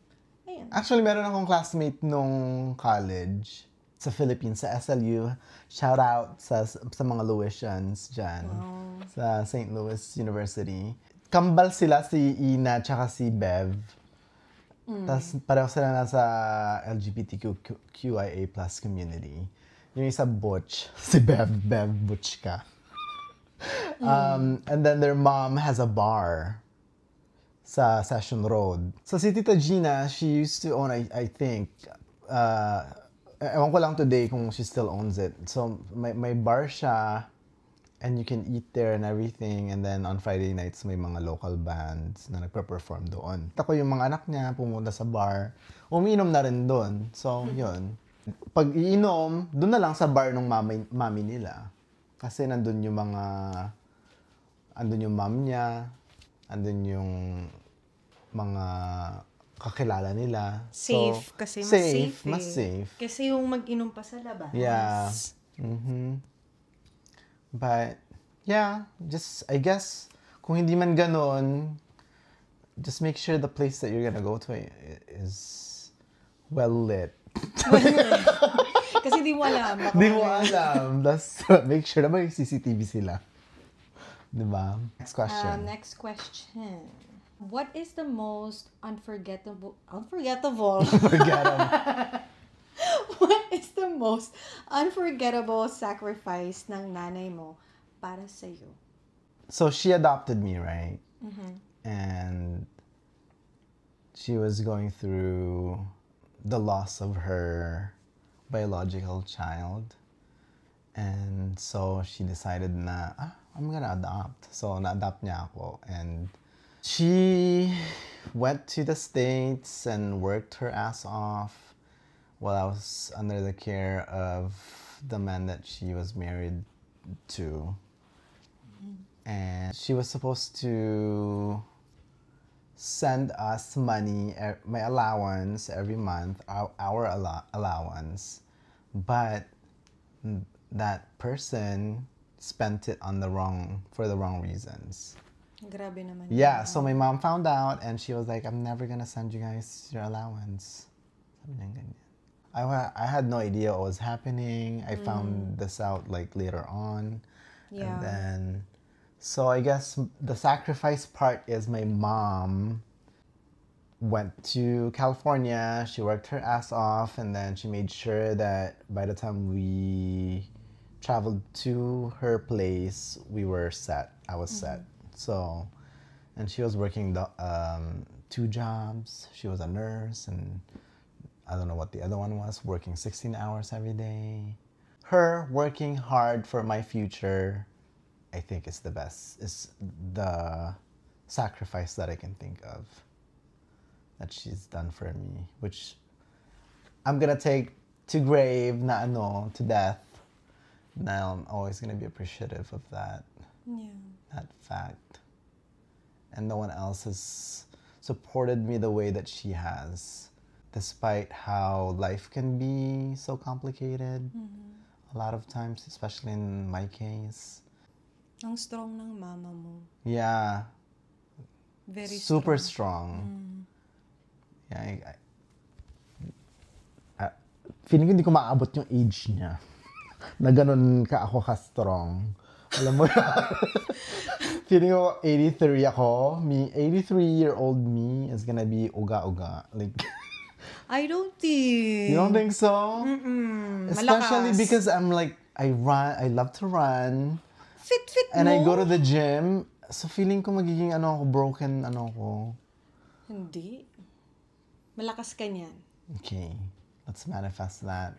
ayun. Actually, meron akong classmate nung college sa Philippines, sa SLU. Shout out sa mga Louisians dyan. Sa St. Louis University. Kambal sila, si Ina tsaka si Bev. Tapos pareho sila nasa LGBTQIA+ community. Yung isa Butch, si Bev Butch ka. And then their mom has a bar sa Session Road. So si Tita Gina, she used to own, I think, ewan ko lang today kung she still owns it. So may bar siya, and you can eat there and everything. And then on Friday nights, may mga local bands na nagpe-perform doon. Tako yung mga anak niya, pumunta sa bar, umiinom na rin doon. So, yun. Pag iinom, doon na lang sa bar ng mami nila. Kasi nandun yung andun yung mom niya, andun yung mga kakilala nila. Safe, so, kasi mas safe mas safe. Kasi yung mag-inom pa sa labas. Yeah. But, yeah, I guess, kung hindi man ganon, just make sure the place that you're gonna go to is well lit. Kasi di mo alam. Di mo alam. Make sure na may CCTV sila. Diba? Next question. Next question. What is the most unforgettable? Unforgettable. What is the most unforgettable sacrifice ng nanay mo para sa'yo? So she adopted me, right? And she was going through the loss of her biological child. And so she decided na, I'm gonna adopt. So na-adopt niya ako. And she went to the States and worked her ass off while I was under the care of the man that she was married to. And she was supposed to send us money, my allowance every month, our allowance. But that person spent it for the wrong reasons. Grabe naman. Yeah, so my mom found out and she was like, I'm never gonna send you guys your allowance. Sabi niya ganyan. I had no idea what was happening. I found this out like later on. Yeah. And then, so I guess the sacrifice part is my mom went to California. She worked her ass off, and then she made sure that by the time we traveled to her place, we were set. I was set. So, and she was working 2 jobs. She was a nurse, and I don't know what the other one was, working 16 hours every day. Her working hard for my future, I think is the best. Is the sacrifice that I can think of that she's done for me, which I'm gonna take to grave, to death. Now I'm always gonna be appreciative of that. Yeah. That fact. And no one else has supported me the way that she has, despite how life can be so complicated. A lot of times, especially in my case. Ang strong ng mama mo. Yeah. Very super strong. Yeah, feeling ko hindi ko maabot yung age niya. Na ganun ka ako ka-strong. Alam mo feeling ko 83 ako. 83-year-old me is gonna be uga-uga. Like, I don't think. you don't think so? Especially Malakas. because I'm like, I love to run. Fit And mo. I go to the gym. So feeling ko magiging broken ko. Hindi. Malakas ka niyan. Okay, let's manifest that.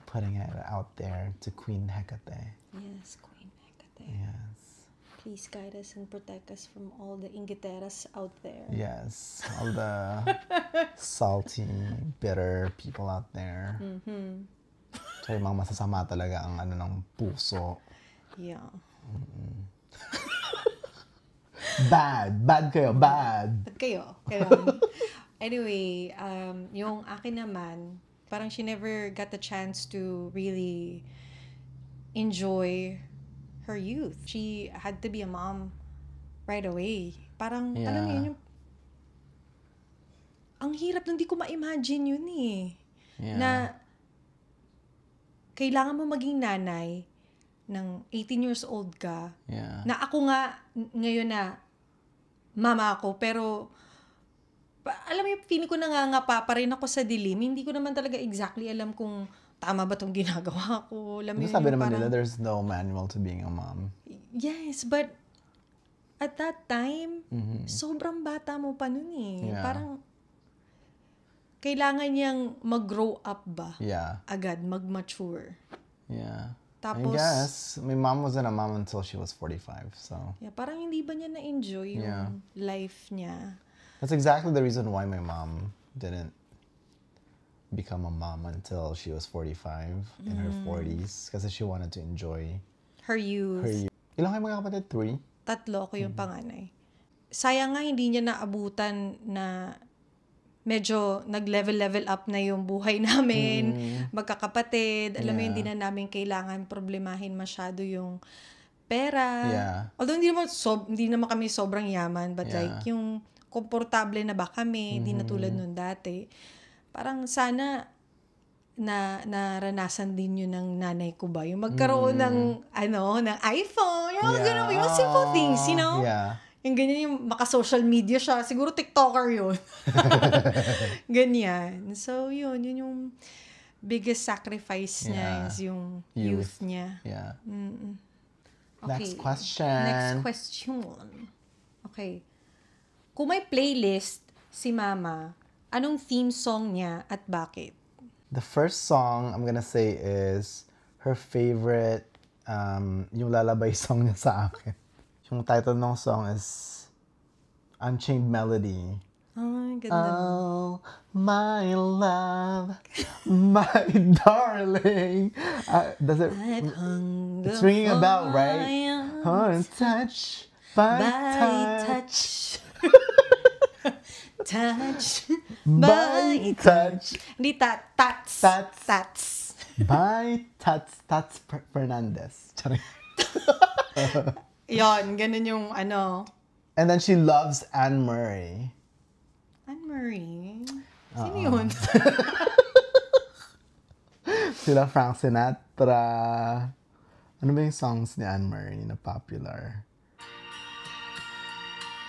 Putting it out there to Queen Hecate. Yes, Queen Hecate. Yes. Please guide us and protect us from all the ingiteras out there. Yes, all the salty, bitter people out there. Tsaka yung mga masasama talaga ang ng puso. Yeah. Bad kayo, bad. Ba't kayo? Ganun. Anyway, yung akin naman, parang she never got the chance to really enjoy her youth. She had to be a mom right away. Parang, alam mo yun, ang hirap nung di ko ma-imagine yun eh. Yeah. Na, kailangan mo maging nanay ng 18 years old ka. Yeah. Na ako nga, ngayon na, mama ako, pero, alam mo yung feeling ko nangangapa pa rin ako sa dilim. Hindi ko naman talaga exactly alam kung tama ba itong ginagawa ko. Alam mo yun, Sabi yung naman parang, nila, there's no manual to being a mom. yes, but at that time, sobrang bata mo pa nun eh. Yeah. Parang, kailangan niyang mag-grow up ba? Yeah. Agad, mag-mature. Yeah. Tapos, I guess, my mom wasn't a mom until she was 45, so. yeah, parang hindi ba niya na-enjoy yung Yeah. life niya? That's exactly the reason why my mom didn't become a mom until she was 45, in her 40s, kasi she wanted to enjoy Her youth. her youth. Ilang kayo mga kapatid? 3? 3 ako yung panganay. Sayang nga hindi niya naabutan na medyo nag-level up na yung buhay namin, magkakapatid. Alam mo, Yeah. hindi na namin kailangan problemahin masyado yung pera. Yeah. Although hindi naman kami sobrang yaman, but Yeah. like yung komportable na ba kami, hindi na tulad nun dati. Parang sana na naranasan din yun ng nanay ko ba? Yung magkaroon ng ng iPhone, yung ganun, yung simple things, you know? Yeah. Yung ganyan yung maka-social media siya. Siguro TikToker yun. Ganyan. So, yun yung biggest sacrifice niya Yeah. is yung youth niya. Yeah. Okay. Next question. Next question. Okay. Kung may playlist si Mama, anong theme song niya at bakit? The first song I'm gonna say is her favorite, yung lalabay song niya sa akin. Yung title ng song is Unchained Melody. Ay, ganda. Oh, my love, my darling. Does it? I've hung It's ringing a bell, right? fire Touch by touch. Touch by touch. Hindi tats. Tats. Tats. Bye, Tats Fernandez. Charing. Yon, ganun yung ano. And then she loves Anne Murray. Anne Marie? Sino yun? Sila Frank Sinatra. Ano ba yung songs ni Anne Murray na popular?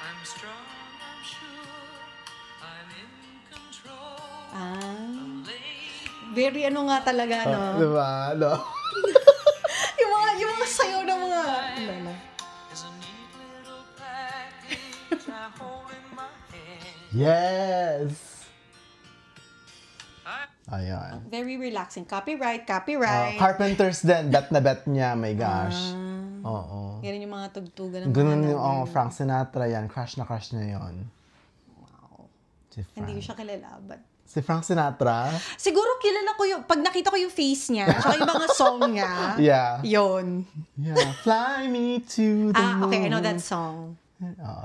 I'm strong, I'm sure, I'm in control. Very ano nga talaga, no? Diba? No? yung mga sayo ng mga... Ano. There's a neat little package I hold in my hand. Yes! Ayan. Very relaxing. Copyright. Carpenters din. Bet na bet niya. My gosh. Oo. Ganun yung mga tugtugan ng Ganun mga yung namin. Frank Sinatra yan. Crush na yun. Wow. Si Frank. Hindi ko siya kilala, but... Si Frank Sinatra? Siguro kilala ko yung... Pag nakita ko yung face niya, tsaka yung mga song niya, Yeah. yun. Yeah. Fly me to the moon. Okay, I know that song.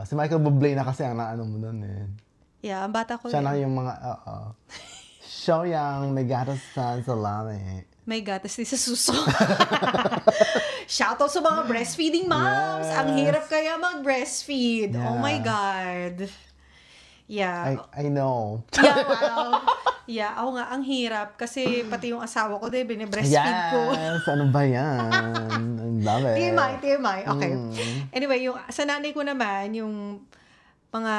Si Michael Bublé na kasi ang naano mo doon eh. Yeah, ang bata ko Siya na yun. yung mga, Show yang may gatas sa salami. May gatas din sa suso. Shoutout sa mga breastfeeding moms. Yes. Ang hirap kaya mag-breastfeed. Oh Yeah. my God. Yeah. I know. Yeah, wow. Yeah, ako nga, ang hirap. Kasi pati yung asawa ko din, binibreastfeed ko. Yes! Ano ba yan? I love it. TMI. Okay. Anyway, yung sa nanay ko naman, yung mga,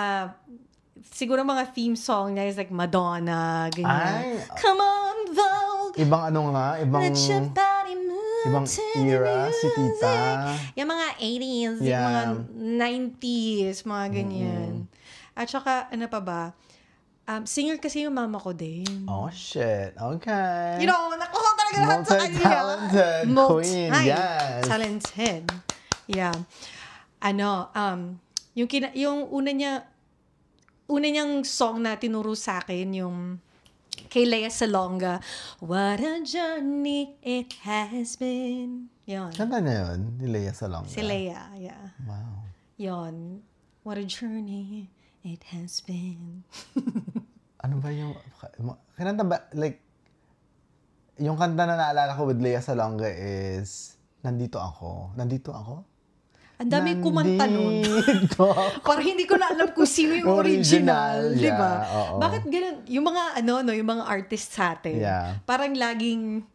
siguro mga theme song niya is like Madonna, ganyan. Ay. Come on, Vogue. Ibang ano nga? Ibang Let your body move ibang to the era si Tita. music. Yung mga 80s, yung Yeah. mga 90s, mga ganyan. At saka, ano pa ba? Singer kasi yung mama ko din. Oh, shit. Okay. You know, nakuha talaga lahat sa kanya. Multi-talented queen. Yes. Talented. Yeah. Ano, yung una niyang song na tinuro sa akin, yung kay Lea Salonga, What a Journey It Has Been. Yun. Kanta niya yun? Ni Lea Salonga? Si Lea, yeah. Wow. Yun. What a journey it has been. Ano ba yung... Kinanta ba... Like, yung kanta na naalala ko with Lea Salonga is... Nandito ako. Ang dami kumanta nun. Nandito ako. Parang hindi ko na alam kung sino yung original, Original, di ba? yeah, oo. Bakit ganun? Yung mga yung mga artists sa atin, Yeah. parang laging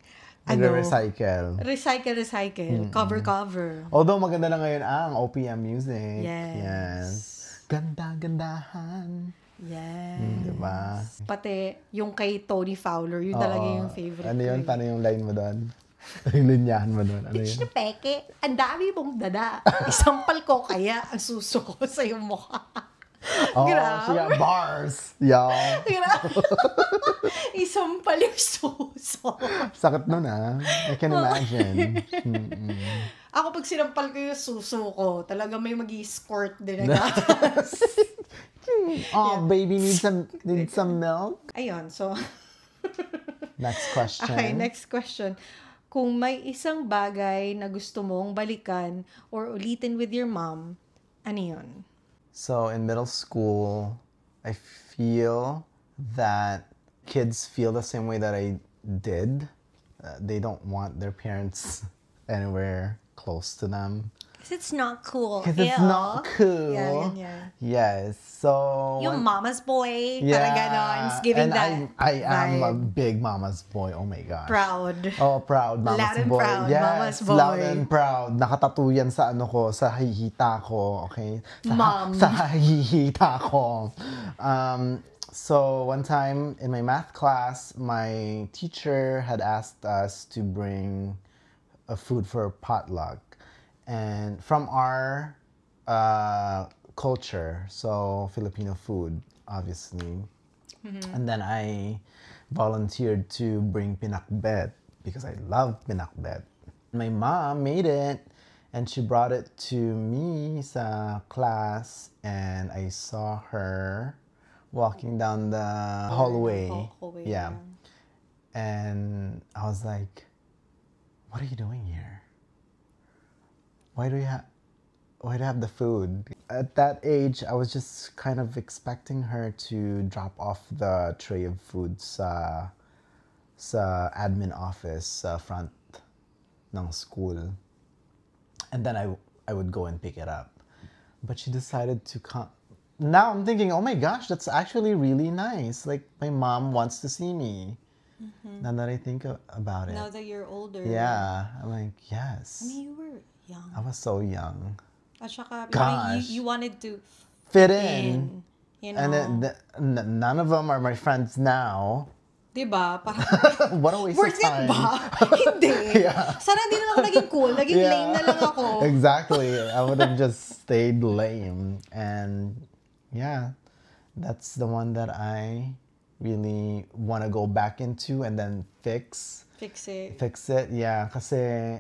Nagre-recycle. recycle, cover. Although maganda na ngayon ang OPM music. Yes. Ganda-gandahan. Yes. Diba? Pati yung kay Tony Fowler, yun talaga yung favorite Ano yun? ko. Paano yung line mo doon? Yung linyahan mo doon? Ano Bitch yun? na peke, ang dami mong dada. Isampal ko kaya ang suso ko sa iyong mukha. Oh, Grabe. she got bars. Yeah. Isampal yung suso. Sakit nun I can imagine. Ako pag sinampal ko yung suso ko, talaga may mag-i-squirt din na gatas. Oh, baby needs some milk. Ayun, so... Next question. Okay, next question. Kung may isang bagay na gusto mong balikan or ulitin with your mom, ano yun? So in middle school, I feel that kids feel the same way that I did. They don't want their parents anywhere close to them. Because it's not cool. Because it's not cool. Yeah, ganyan. Yes. So Yung mama's boy, parang ganon. It's giving and that I am a vibe. big mama's boy. Oh my gosh. Proud. Oh, proud mama's Loud and boy. proud, Yes, mama's boy. loud and proud. Nakatattoo yan sa ano ko, sa hihita ko, okay? Mom. Sa hihita ko. So one time in my math class, my teacher had asked us to bring a food for potluck. And from our culture, so Filipino food, obviously. And then I volunteered to bring pinakbet because I love pinakbet. My mom made it and she brought it to me sa class and I saw her walking down the hallway. Hallway, Yeah. And I was like, what are you doing here? Why do you have the food? At that age, I was just kind of expecting her to drop off the tray of food sa sa admin office sa front ng school. And then I would go and pick it up. But she decided to come. Now I'm thinking, oh my gosh, that's actually really nice. Like, my mom wants to see me. Now that I think about it. Now that you're older. Yeah. I'm like, yes. I mean, you were young. I was so young. At saka, Gosh. you wanted to Fit in. you know. And then, none of them are my friends now. Diba? Parang, What a waste worth of it time. ba? Hindi. Yeah. Sana hindi na ako naging cool. Naging Yeah. lame na lang ako. Exactly. I would have just stayed lame. And yeah, that's the one that I really want to go back into and then fix. Fix it. Fix it, yeah. Kasi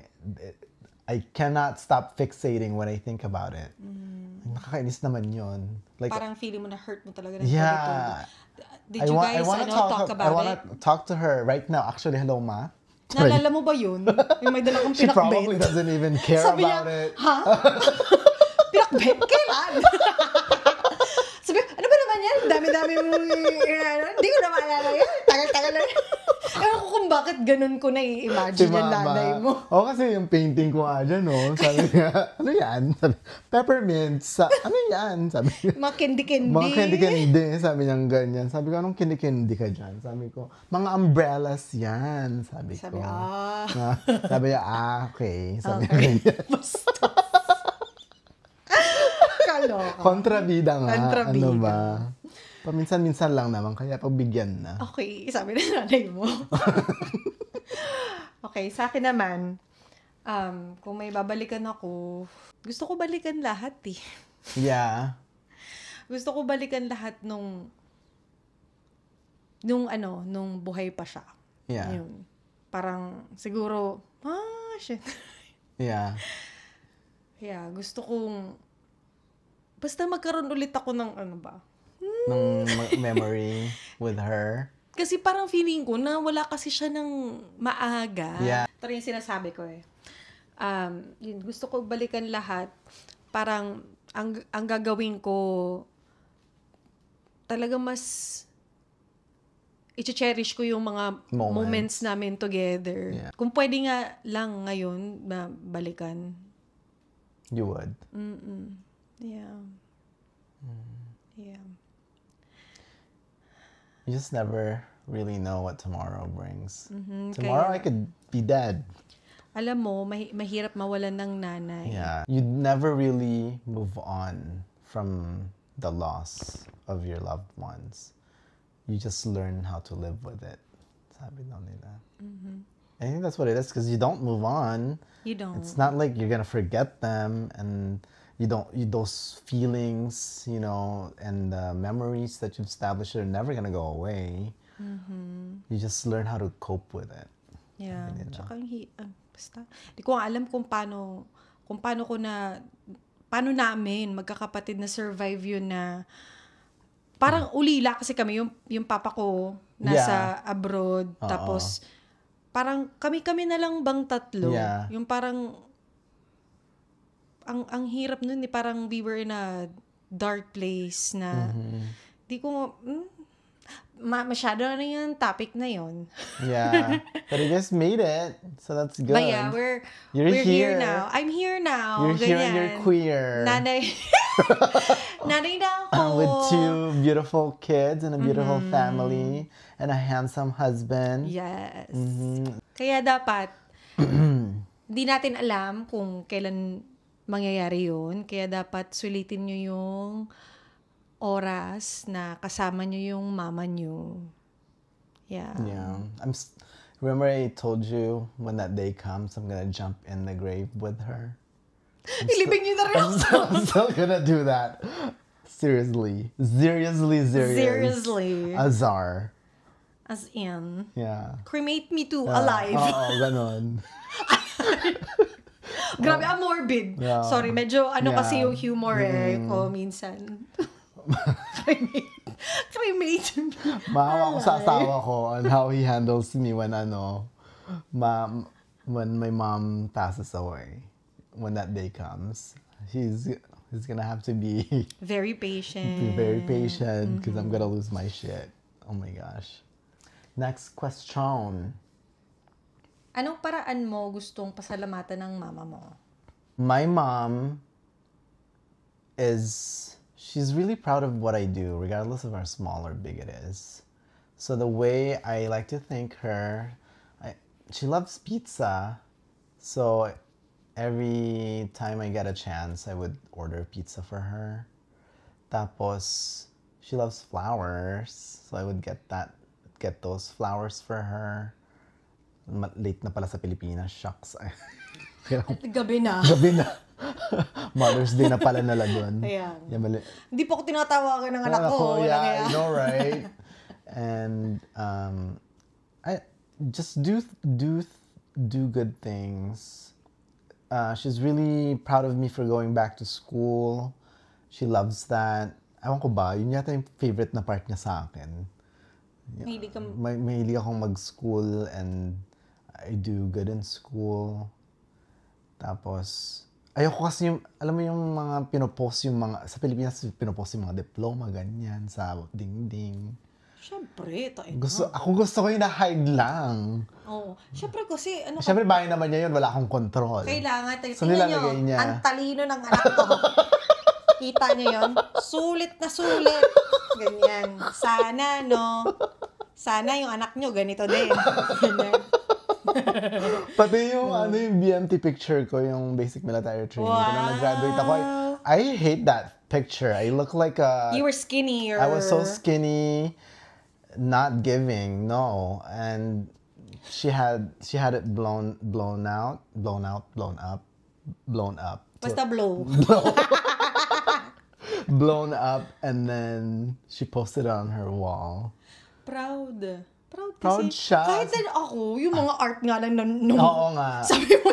I cannot stop fixating when I think about it. Nakakainis naman yun. Like, Parang feeling mo na hurt mo talaga. ng yeah. Did you guys talk about I want it? to talk to her right now. Actually, hello, Ma. Naalala mo ba yun? Yung may dala kang She probably pinakbet. doesn't even care Sabi about niya, it. ha? Pinakbet? Kailan? Sabi, ano ba naman yan? Dami-dami mo hindi ko na maalala yan. Tagal-tagal na yan. Ewan ko kung bakit ganun ko na-i-imagine yung nanay mo. Oo, kasi yung painting ko nga dyan, no? Sabi niya, ano yan? Sabi, peppermint. Ano yan? Sabi niya. Mga candy-candy. Mga candy-candy. Sabi niya ganyan. Sabi ko, anong candy-candy ka dyan? Sabi ko, mga umbrellas yan. Sabi ko. Sabi, Sabi niya, okay. Sabi niya ganyan. Basta. Kaloka. Kontrabida nga. Kontrabida. Ano ba? Paminsan-minsan lang naman, kaya pagbigyan na. Okay, sabi na nanay mo. Okay, sa akin naman, kung may babalikan ako, gusto ko balikan lahat eh. Yeah. Gusto ko balikan lahat nung buhay pa siya. Yeah. Yun. Parang, siguro, shit. Yeah. Yeah, gusto kong, basta magkaroon ulit ako ng Ng memory with her. Kasi parang feeling ko na wala kasi siya ng maaga. Yeah. Ito rin yung sinasabi ko eh. Yun, gusto ko balikan lahat. Parang, ang gagawin ko, talaga mas i-cherish ko yung mga moments namin together. Yeah. Kung pwede nga lang ngayon na balikan. You would. Yeah. Yeah. You just never really know what tomorrow brings. Kaya, Tomorrow I could be dead. alam mo, mahirap mawalan ng nanay. Yeah. You'd never really move on from the loss of your loved ones. You just learn how to live with it. Sabi daw nila. I think that's what it is, because you don't move on. You don't. It's not like you're gonna forget them, and those feelings, and the memories that you've established are never gonna go away. You just learn how to cope with it. Yeah. Tsaka basta. Di ko alam kung paano namin magkakapatid na survive yun na parang ulila kasi kami yung papa ko nasa abroad. Tapos parang kami na lang bang tatlo. Yeah. Yung parang ang hirap nun eh, parang we were in a dark place na di ko masyado na yung topic na yon. Yeah. But you just made it, so that's good. But yeah, we're here now. I'm here now. You're here and you're queer. Nanay na ako. With two beautiful kids and a beautiful family and a handsome husband. Yes. Kaya dapat, di natin alam kung kailan mangyayari yun. Kaya dapat sulitin nyo yung oras na kasama nyo yung mama nyo. Yeah. Yeah. Remember I told you when that day comes, I'm gonna jump in the grave with her? Ilibing nyo na rin ako. I'm still gonna do that. Seriously. Seriously. Azar. As in, Yeah. cremate me too, alive. Oo, ganon. Grabe, morbid. Yeah. Sorry, medyo Yeah. kasi yung humor ko minsan. Cremate. Maawa ko sa asawa ko on how he handles me when when my mom passes away. When that day comes, he's gonna have to be Very patient. very patient because I'm gonna lose my shit. Oh my gosh. Next question. Anong paraan mo gustong pasalamatan ng mama mo? My mom she's really proud of what I do, regardless of how small or big it is. So the way I like to thank her, she loves pizza. So every time I get a chance, I would order pizza for her. Tapos, she loves flowers. So I would get those flowers for her. Late na pala sa Pilipinas. Shucks. Gabi na. Gabi na. Mother's Day na pala nila dun. Ayan. Yeah, mali. Hindi po ako tinatawagan ng anak ko. Yeah, Kaya. I know, right? And I just do good things. She's really proud of me for going back to school. She loves that. Ewan ko ba, yun yata yung favorite na part niya sa akin. Mahilig akong mag-school and I do good in school. Tapos, ayoko kasi yung, alam mo yung mga pinopost yung mga, sa Pilipinas pinopost yung mga diploma, ganyan, sa dingding. Siyempre, Ako gusto ko yung na-hide lang. Oo. Siyempre kasi, Siyempre, bahay naman niya yun, wala akong control. Kailangan, So, tingnan nyo, nilalagay niya. ang talino ng anak ko. Kita niyo yun? Sulit na sulit. Ganyan. Sana, no? Sana yung anak nyo ganito din. Ganyan. Pati yung, yung BMT picture ko, yung basic military training ko na nag-graduate ako. I hate that picture. I look like a... You were skinny. I was so skinny, not giving, no. And she had it blown up. Basta blow. Blown up, and then she posted it on her wall. Proud kasi. Proud siya. Kahit din ako, yung mga art nga lang Oo nga. Sabi mo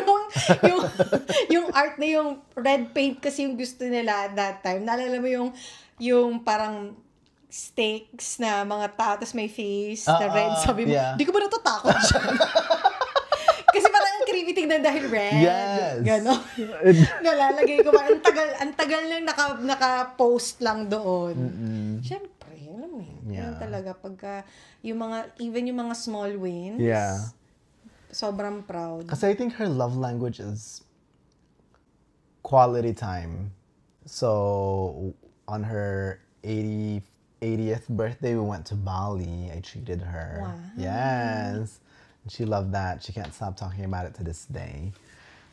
yung art na yung red paint kasi yung gusto nila that time. Naalala mo yung parang steaks na mga tao, tapos may face na red. Sabi mo, di ko ba natatakot dyan? Kasi parang ang creepy tignan dahil red. Yes. Gano'n. Nalalagay ko parang ang tagal lang naka-post lang doon. Siyempre, alam mo yun. Yeah. Yun talaga pagka even yung mga small wins. Yeah. Sobrang proud. Kasi I think her love language is quality time. So on her 80th birthday, we went to Bali. I treated her. Wow. Yes. And she loved that. She can't stop talking about it to this day.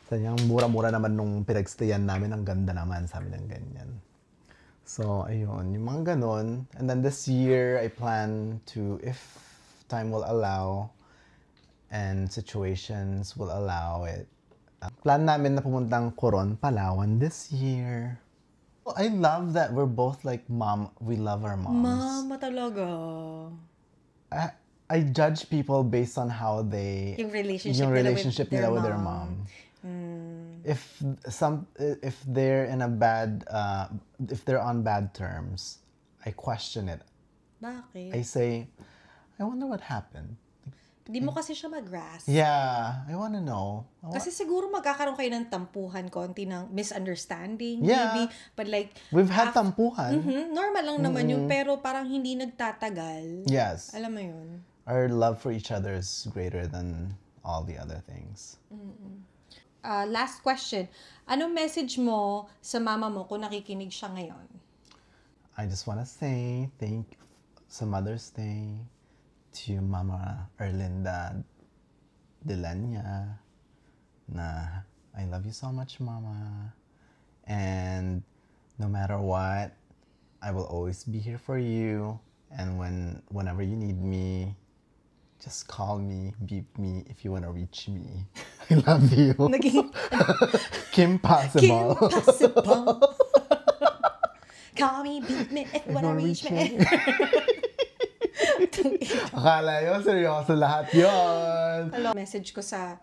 Sabi niya, mura-mura naman nung pinagstayan namin. Ang ganda naman, sabi ng ganyan. So, ayun. Yung mga ganon. And then this year, I plan to, if time will allow, and situations will allow it. Plan namin na pumuntang Coron, Palawan this year. I love that we're both like we love our moms. Mama talaga. I judge people based on how they... Yung relationship nila with their mom. If they're in a bad... if they're on bad terms, I question it. Bakit? I say, I wonder what happened. Hindi mo kasi siya mag-grasp. Yeah, I want to know. Kasi siguro magkakaroon kayo ng tampuhan, konti ng misunderstanding, Yeah. maybe. But like... We've had tampuhan. Normal lang naman yun, pero parang hindi nagtatagal. Yes. Alam mo yun? Our love for each other is greater than all the other things. Last question. Anong message mo sa mama mo kung nakikinig siya ngayon? I just want to say sa Mother's Day to Mama Erlinda Delanya na I love you so much, Mama. And no matter what, I will always be here for you. And whenever you need me, just call me, beep me if you want to reach me. I love you. Naging... Kim Possible. Kim Possible. Call me, beat me if you wanna reach me. Akala yun, seryoso lahat yun. Message ko sa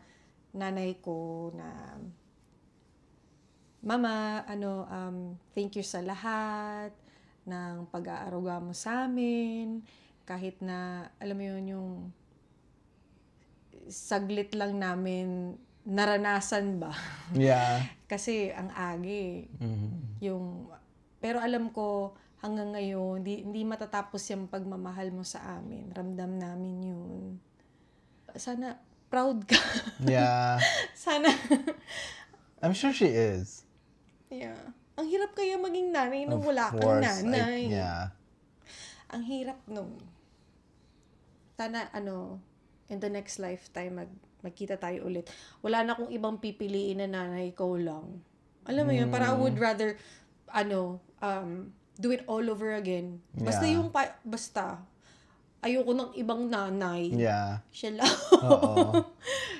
nanay ko na, Mama, thank you sa lahat ng pag-aaruga mo sa amin. Kahit na, alam mo yun, yung saglit lang namin naranasan ba? Yeah. Kasi ang agi. Pero alam ko, hanggang ngayon, hindi matatapos yung pagmamahal mo sa amin. Ramdam namin yun. Sana proud ka. Yeah. Sana. I'm sure she is. Yeah. Ang hirap kaya maging nanay nung Of wala kang course. nanay. Yeah. Ang hirap nung. Sana, in the next lifetime, magkita tayo ulit. Wala na akong ibang pipiliin na nanay ko lang. Alam mo yun, para I would rather, do it all over again. Basta Yeah. basta, ayoko ng ibang nanay. Yeah. Siya lang. Oo.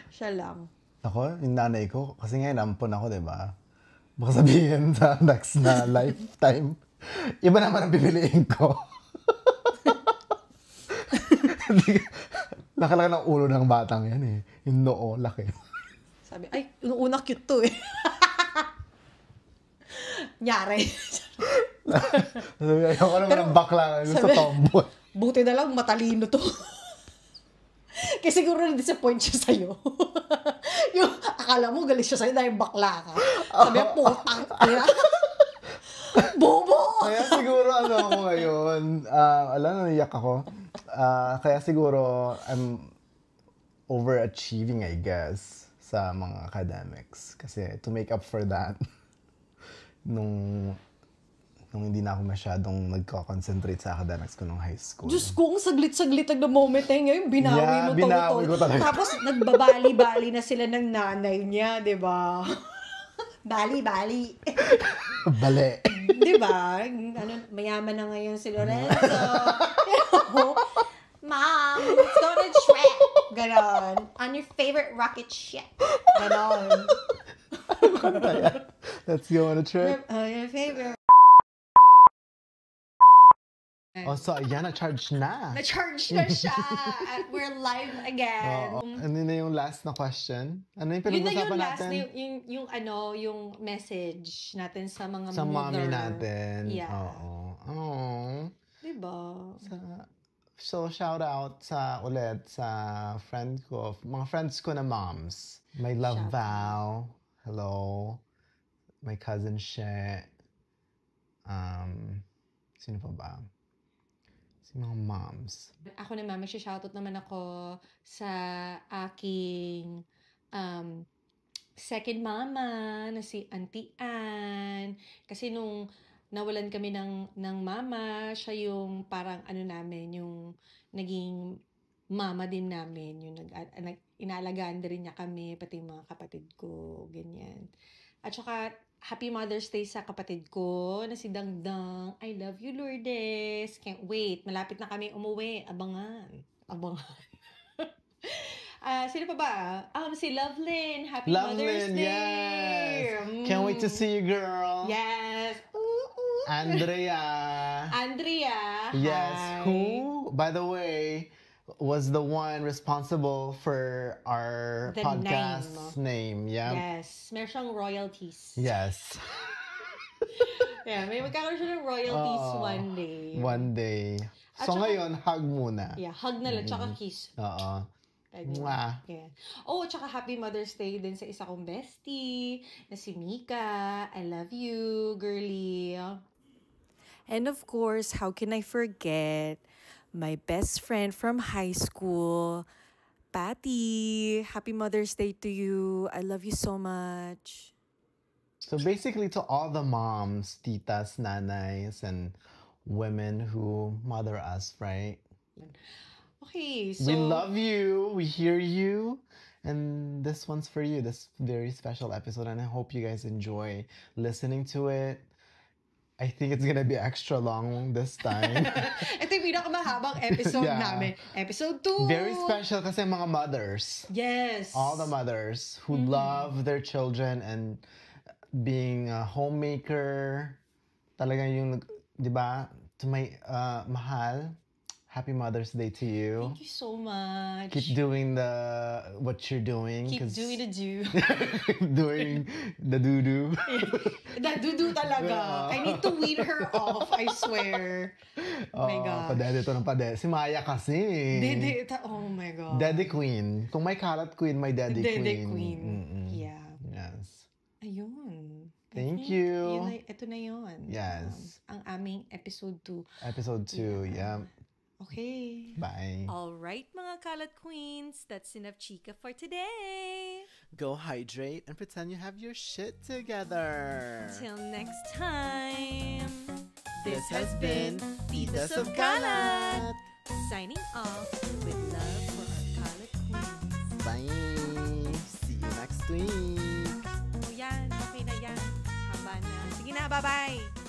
Siya lang. Ako, yung nanay ko, kasi ngayon ampon ako, di ba? Baka sabihin sa next na lifetime, iba naman ang pipiliin ko. Laki lang ng ulo ng batang yan eh. Yung noo, laki. Sabi, ay, nung una cute to eh. Nyari. Sabi, ayoko naman ng bakla. Gusto tomboy. Buti na lang matalino to. Kasi siguro na-disappoint siya sa'yo. Yung akala mo galit siya sa'yo dahil bakla ka. Sabi, putang ina. Bobo! Kaya siguro ako ngayon, alam, naiyak ako. Kaya siguro, I'm overachieving, I guess, sa mga academics. Kasi to make up for that, nung hindi na ako masyadong nagko-concentrate sa academics ko nung high school. Diyos ko, ang saglit-saglit na moment eh. Ngayon, binawi Yeah, mo binawi ko talaga. Tapos, nagbabali-bali na sila ng nanay niya, di ba? Bali-bali. Bale. Di ba? Mayaman na ngayon si Lorenzo. Mom, let's go to trip. Ganon. On your favorite rocket ship. Ganon. Let's go on a trip. Your favorite. Oh, so, yan, na-charge na. Na-charge na siya. At we're live again. Ano na yung last na question? Ano yung Yun na pinag-usapan yung last natin? na yung message natin sa mga Sa mother. mommy natin. Yeah. Oo. Oh. Diba? So, shout out ulit sa mga friends ko na moms. My love Shout Val. Hello. My cousin She. Sino pa ba? Si mga moms. Ako naman, mag-shoutout naman ako sa aking second mama na si Auntie Ann. Kasi nung nawalan kami ng mama, siya yung parang namin, yung naging mama din namin. Yung inaalagaan din niya kami, pati yung mga kapatid ko, ganyan. At saka, Happy Mother's Day sa kapatid ko na si Dangdang. I love you, Lourdes. Can't wait. Malapit na kami umuwi. Abangan. Sino pa ba? Si Lovelyn. Happy Mother's Lovelyn, Day. yes. Can't wait to see you, girl. Yes. Andrea. Yes. Hi. Who, by the way, was the one responsible for our The podcast name. Yeah. Yes. Meron siyang royalties. Yes. Yeah, may magkakaroon siya ng royalties one day. One day. At So saka- ngayon, hug muna. Yeah, hug na lang, tsaka kiss. Oo. Ganyan. Mwah. Yeah. Oh, tsaka Happy Mother's Day din sa isa kong bestie, na si Mika. I love you, girly. And of course, how can I forget my best friend from high school, Patty. Happy Mother's Day to you. I love you so much. So basically to all the moms, titas, nanays, and women who mother us, right? Okay, so... We love you. We hear you. And this one's for you, this very special episode. And I hope you guys enjoy listening to it. I think it's gonna be extra long this time. Ito yung pinakamahabang episode Yeah. namin. Episode 2. Very special kasi mga mothers. Yes. All the mothers who love their children and being a homemaker. Talaga yung, di ba, to my mahal, Happy Mother's Day to you. Thank you so much. Keep doing what you're doing. Keep doing the do. doing the doo-doo. Nadudu talaga. I need to wean her off, I swear. Oh my God. Padede to ng padede. Si Maya kasi. Oh my God. Daddy Queen. Kung may karat queen, may daddy queen. Dede Queen. Mm-mm. Yeah. Yes. Ayun. Thank you. Ito na yun. Yes. Ang aming episode 2. Episode 2, yeah. Okay. Bye. All right, mga kalat queens, that's enough chika for today. Go hydrate and pretend you have your shit together. Till next time. This has been Titas of Kalat. Signing off with love for our kalat queens. Bye. See you next week. O yan, okay na yan. Haba na. Sige na, bye-bye.